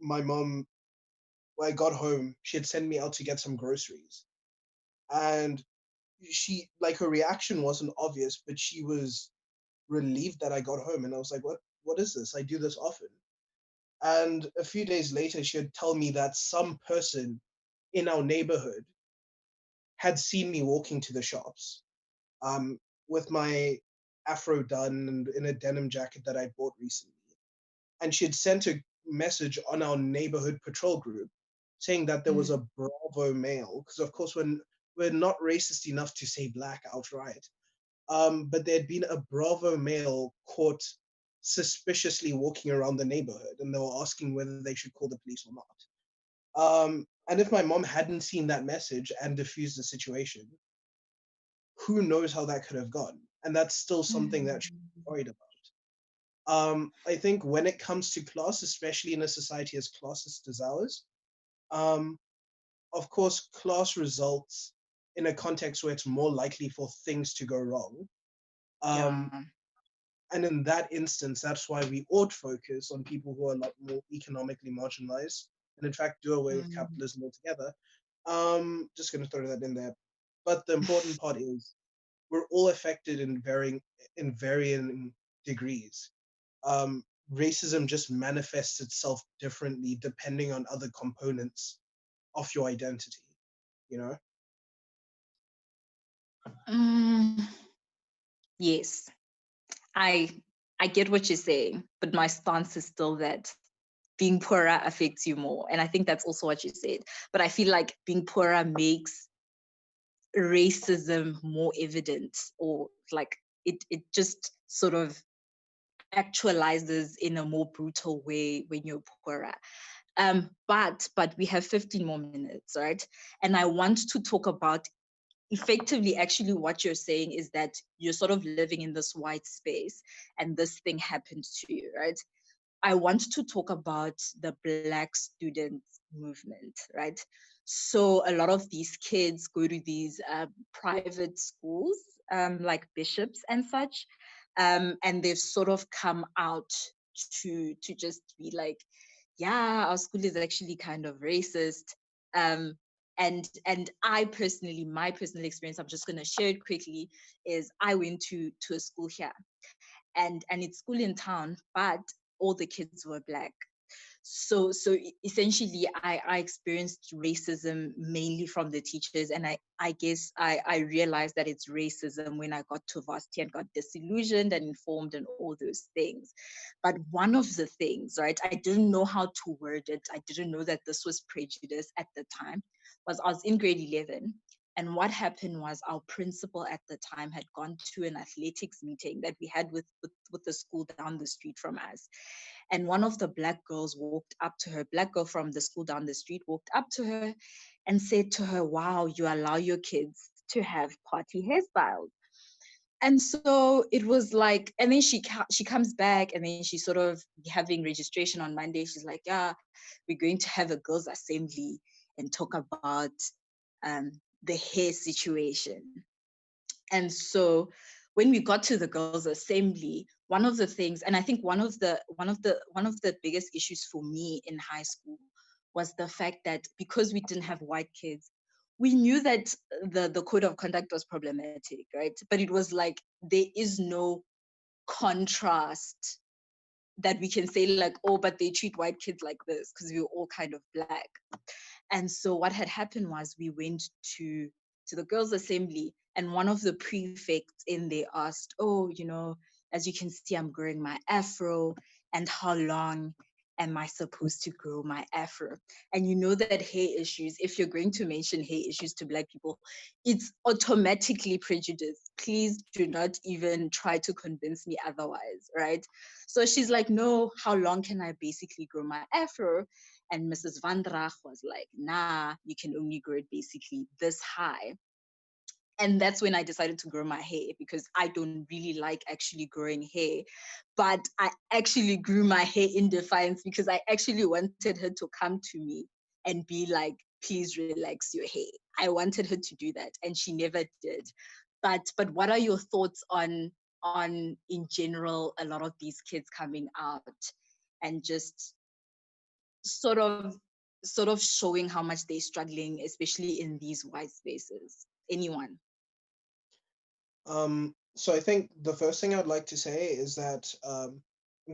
my mom, when I got home, she had sent me out to get some groceries. And she, like, her reaction wasn't obvious, but she was relieved that I got home. And I was like, what is this? I do this often. And a few days later, she would tell me that some person in our neighborhood had seen me walking to the shops um, with my afro done and in a denim jacket that I bought recently. And she had sent a message on our neighborhood patrol group saying that there was a Bravo male, because of course we're not racist enough to say black outright. But there had been a Bravo male caught suspiciously walking around the neighborhood, and they were asking whether they should call the police or not. And if my mom hadn't seen that message and diffused the situation, who knows how that could have gone? And that's still something that she's worried about. I think when it comes to class, especially in a society as classist as ours, of course, class results in a context where it's more likely for things to go wrong. And in that instance, that's why we ought focus on people who are a lot more economically marginalized, and in fact do away with capitalism altogether. Just going to throw that in there. But the important part is we're all affected in varying degrees. Racism just manifests itself differently depending on other components of your identity, you know? Yes, I get what you're saying, but my stance is still that being poorer affects you more. And I think that's also what you said. But I feel like being poorer makes racism more evident, or like it just sort of actualizes in a more brutal way when you're poorer. But we have 15 more minutes, right? And I want to talk about effectively, actually what you're saying is that you're sort of living in this white space and this thing happened to you, right? I want to talk about the Black students movement, right? So a lot of these kids go to these private schools, like bishops and such, and they've sort of come out to just be like, yeah, our school is actually kind of racist. And I personally, my personal experience, I'm just going to share it quickly, is I went to a school here, and it's school in town, but all the kids were Black. So essentially I experienced racism mainly from the teachers, and I guess I realized that it's racism when I got to varsity and got disillusioned and informed and all those things. But one of the things, right, I didn't know how to word it, I didn't know that this was prejudice at the time, was I was in grade 11. And what happened was our principal at the time had gone to an athletics meeting that we had with the school down the street from us. And one of the Black girls walked up to her, Black girl from the school down the street walked up to her and said to her, wow, you allow your kids to have party hairstyles. And so it was like, and then she comes back, and then she's sort of having registration on Monday. She's like, yeah, we're going to have a girls' assembly and talk about the hair situation. And so when we got to the girls' assembly, one of the things, and I think one of the biggest issues for me in high school was the fact that because we didn't have white kids, we knew that the code of conduct was problematic, right? But it was like there is no contrast that we can say like, oh, but they treat white kids like this because we were all kind of Black. And so what had happened was we went to the girls' assembly, and one of the prefects in there asked, oh, as you can see, I'm growing my afro, and how long am I supposed to grow my afro? And you know that hair issues, if you're going to mention hair issues to Black people, it's automatically prejudice. Please do not even try to convince me otherwise, right? So she's like, no, how long can I basically grow my afro? And Mrs. Van Drach was like, nah, you can only grow it basically this high. And that's when I decided to grow my hair, because I don't really like actually growing hair. But I actually grew my hair in defiance because I actually wanted her to come to me and be like, please relax your hair. I wanted her to do that, and she never did. but what are your thoughts on in general a lot of these kids coming out and just sort of showing how much they're struggling, especially in these white spaces? Anyone? So I think the first thing I'd like to say is that I'm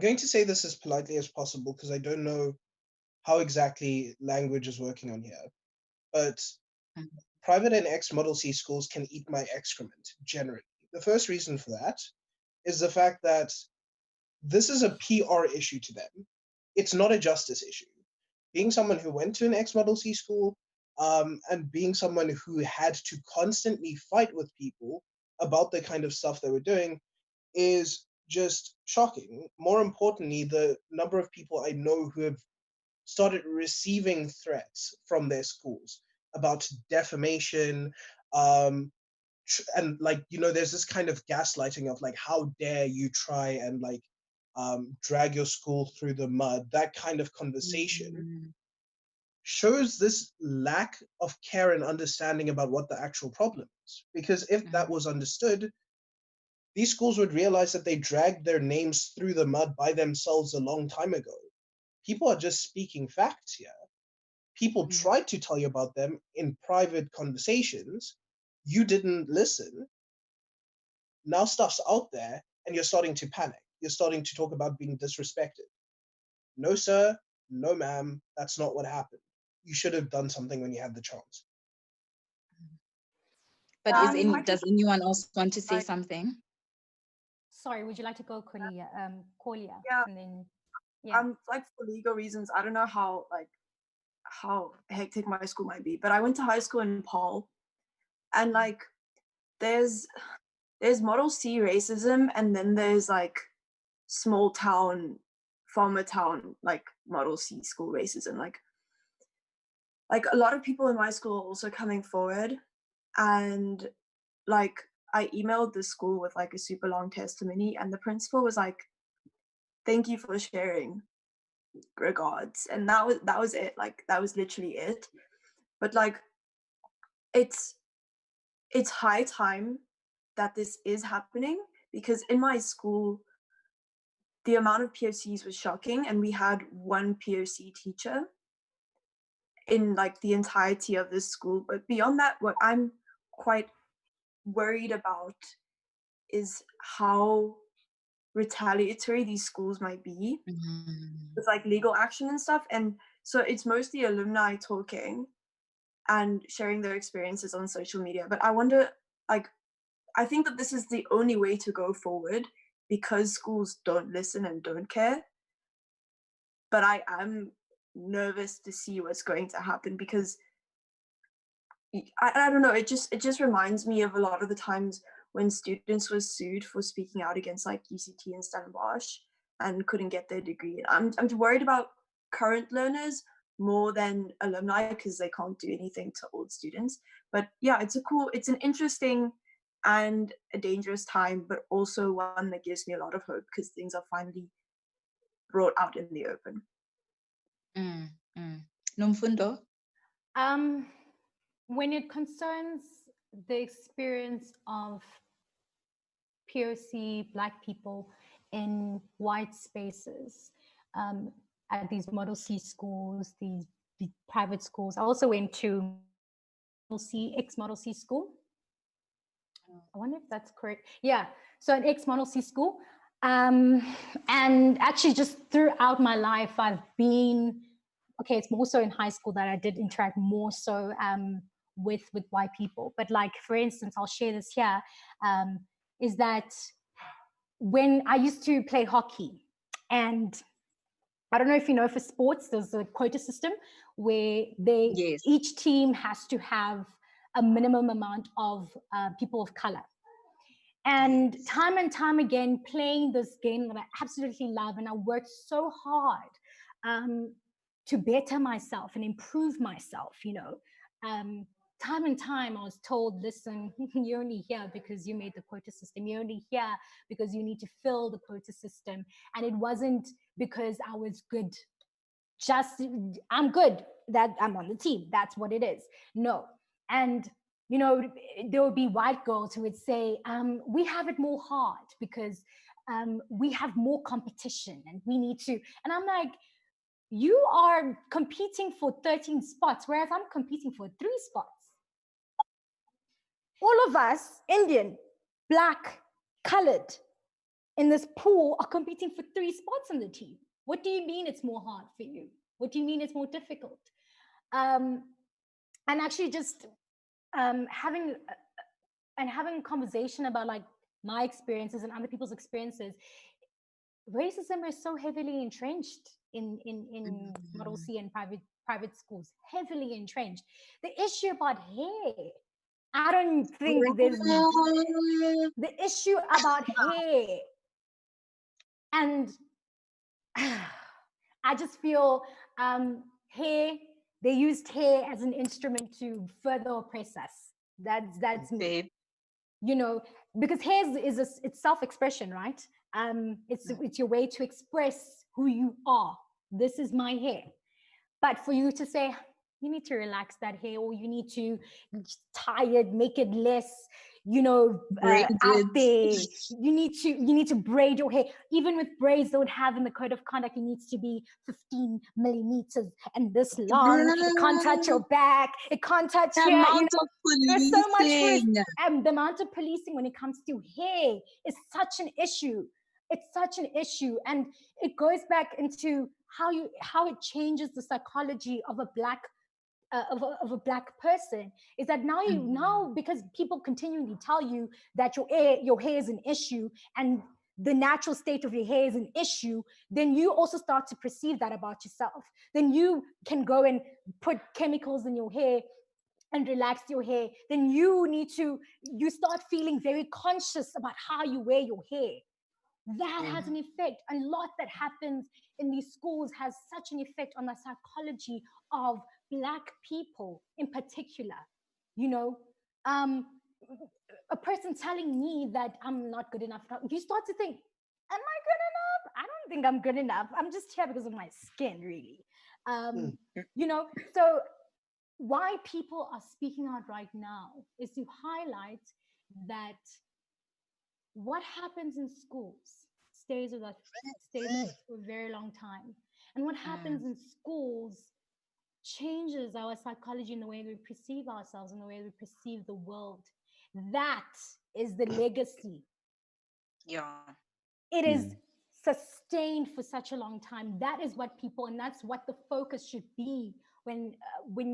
going to say this as politely as possible because I don't know how exactly language is working on here. But private and ex-Model C schools can eat my excrement, generally. The first reason for that is the fact that this is a PR issue to them. It's not a justice issue. Being someone who went to an ex-Model C school and being someone who had to constantly fight with people about the kind of stuff they were doing is just shocking. More importantly, the number of people I know who have started receiving threats from their schools about defamation, and like, you know, there's this kind of gaslighting of like, how dare you try and like drag your school through the mud, that kind of conversation shows this lack of care and understanding about what the actual problem is. Because if that was understood, these schools would realize that they dragged their names through the mud by themselves a long time ago. People are just speaking facts here. People tried to tell you about them in private conversations. You didn't listen. Now stuff's out there and you're starting to panic. You're starting to talk about being disrespected. No, sir. No, ma'am. That's not what happened. You should have done something when you had the chance. But does anyone else want to say something? Sorry, would you like to go, Corlia? Corlia, Yeah. and then yeah. Like for legal reasons, I don't know how hectic my school might be, but I went to high school in Paul, and like there's Model C racism, and then there's like small town, farmer town, like Model C school racism. Like a lot of people in my school are also coming forward, and like I emailed the school with like a super long testimony, and the principal was like, "Thank you for sharing. Regards." And that was it. Like that was literally it. But like it's high time that this is happening, because in my school the amount of POCs was shocking, and we had one POC teacher in like the entirety of this school. But beyond that, what I'm quite worried about is how retaliatory these schools might be with like legal action and stuff. And so it's mostly alumni talking and sharing their experiences on social media. But I wonder, like, I think that this is the only way to go forward, because schools don't listen and don't care. But I am nervous to see what's going to happen, because I don't know, it just reminds me of a lot of the times when students were sued for speaking out against like UCT and Stellenbosch and couldn't get their degree. I'm worried about current learners more than alumni, because they can't do anything to old students. But yeah, it's an interesting and a dangerous time, but also one that gives me a lot of hope, because things are finally brought out in the open. Nomfundo? When it concerns the experience of POC Black people in white spaces, at these Model C schools, these private schools. I also went to ex-Model C school. I wonder if that's correct. Yeah, so an ex-Model C school. And actually just throughout my life, I've been, okay, it's more so in high school that I did interact more so with white people. But like, for instance, I'll share this here, is that when I used to play hockey, and I don't know if you know, for sports, there's a quota system where each team has to have a minimum amount of people of color. And time again, playing this game that I absolutely love, and I worked so hard to better myself and improve myself, you know. Time and time I was told, listen, you're only here because you made the quota system. You're only here because you need to fill the quota system. And it wasn't because I was good. Just, I'm good, that I'm on the team. That's what it is. No. And you know, there would be white girls who would say, we have it more hard because we have more competition and we need to. And I'm like, you are competing for 13 spots, whereas I'm competing for 3 spots. All of us, Indian, Black, colored, in this pool are competing for 3 spots on the team. What do you mean it's more hard for you? What do you mean it's more difficult? And actually just having a conversation about like my experiences and other people's experiences. Racism is so heavily entrenched in Model C and private schools, heavily entrenched. The issue about hair, I don't think there's the issue about hair. And I just feel hair, they used hair as an instrument to further oppress us. That's me. You know, because hair it's self-expression, right? It's your way to express who you are. This is my hair. But for you to say, you need to relax that hair, or you need to tie it, make it less, you know, out there. You need to braid your hair. Even with braids, they would have in the code of conduct, it needs to be 15 millimeters and this long. It can't touch your back. It can't touch the here. amount of There's so policing. much. The amount of policing when it comes to hair is such an issue. It's such an issue, and it goes back into how it changes the psychology of a black of a black person. Is that now because people continually tell you that your hair is an issue and the natural state of your hair is an issue, then you also start to perceive that about yourself. Then you can go and put chemicals in your hair and relax your hair. Then you start feeling very conscious about how you wear your hair. That has an effect. A lot that happens in these schools has such an effect on the psychology of Black people in particular. You know, a person telling me that I'm not good enough, you start to think, am I good enough? I don't think I'm good enough. I'm just here because of my skin, really. You know, so why people are speaking out right now is to highlight that what happens in schools stays with us for a very long time. And what happens in schools changes our psychology in the way we perceive ourselves and the way we perceive the world. That is the legacy. Yeah. It is sustained for such a long time. That is what people, and that's what the focus should be when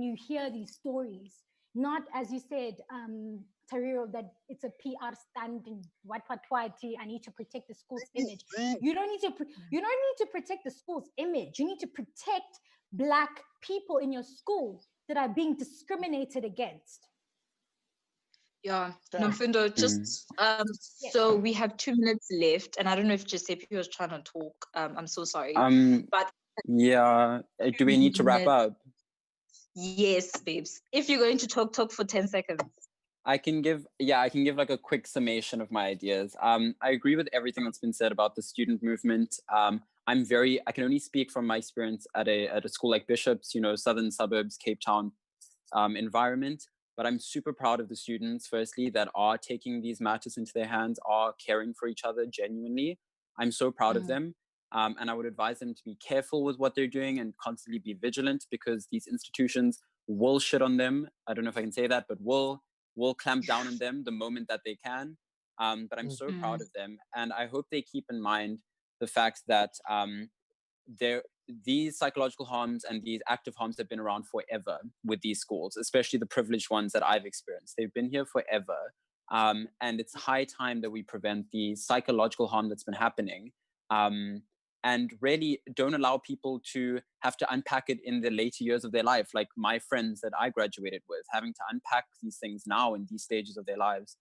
you hear these stories. Not, as you said, Tariro, that it's a PR stand and what I need to protect the school's image. You don't need to protect the school's image. You need to protect Black people in your school that are being discriminated against. Yeah, Nomfundo, just so we have 2 minutes left, and I don't know if Giuseppe was trying to talk. I'm so sorry. But yeah, do we need to wrap up? Yes, babes. If you're going to talk for 10 seconds. I can give like a quick summation of my ideas. I agree with everything that's been said about the student movement. I can only speak from my experience at a school like Bishop's, you know, southern suburbs, Cape Town environment. But I'm super proud of the students, firstly, that are taking these matters into their hands, are caring for each other genuinely. I'm so proud of them. And I would advise them to be careful with what they're doing and constantly be vigilant, because these institutions will shit on them. I don't know if I can say that, but will clamp down on them the moment that they can. But I'm so proud of them. And I hope they keep in mind the fact that these psychological harms and these active harms have been around forever with these schools, especially the privileged ones that I've experienced. They've been here forever. And it's high time that we prevent the psychological harm that's been happening. And really don't allow people to have to unpack it in the later years of their life, like my friends that I graduated with, having to unpack these things now in these stages of their lives.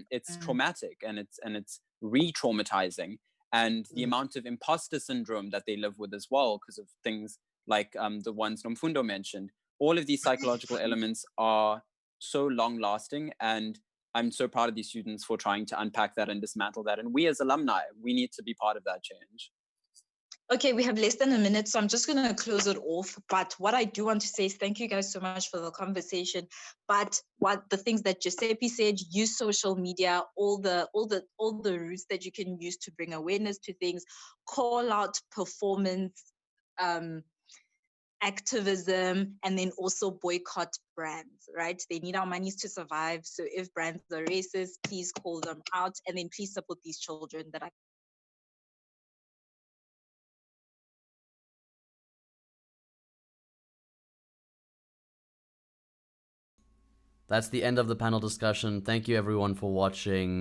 It's traumatic and it's re-traumatizing. And the amount of imposter syndrome that they live with as well, because of things like the ones Nomfundo mentioned. All of these psychological elements are so long lasting, and I'm so proud of these students for trying to unpack that and dismantle that. And we as alumni, we need to be part of that change. Okay, we have less than a minute, so I'm just going to close it off. But what I do want to say is thank you guys so much for the conversation. But what the things that Giuseppe said, use social media, all the routes that you can use to bring awareness to things, call out performance, activism, and then also boycott brands, right? They need our monies to survive. So if brands are racist, please call them out, and then please support these children that are. That's the end of the panel discussion. Thank you everyone for watching.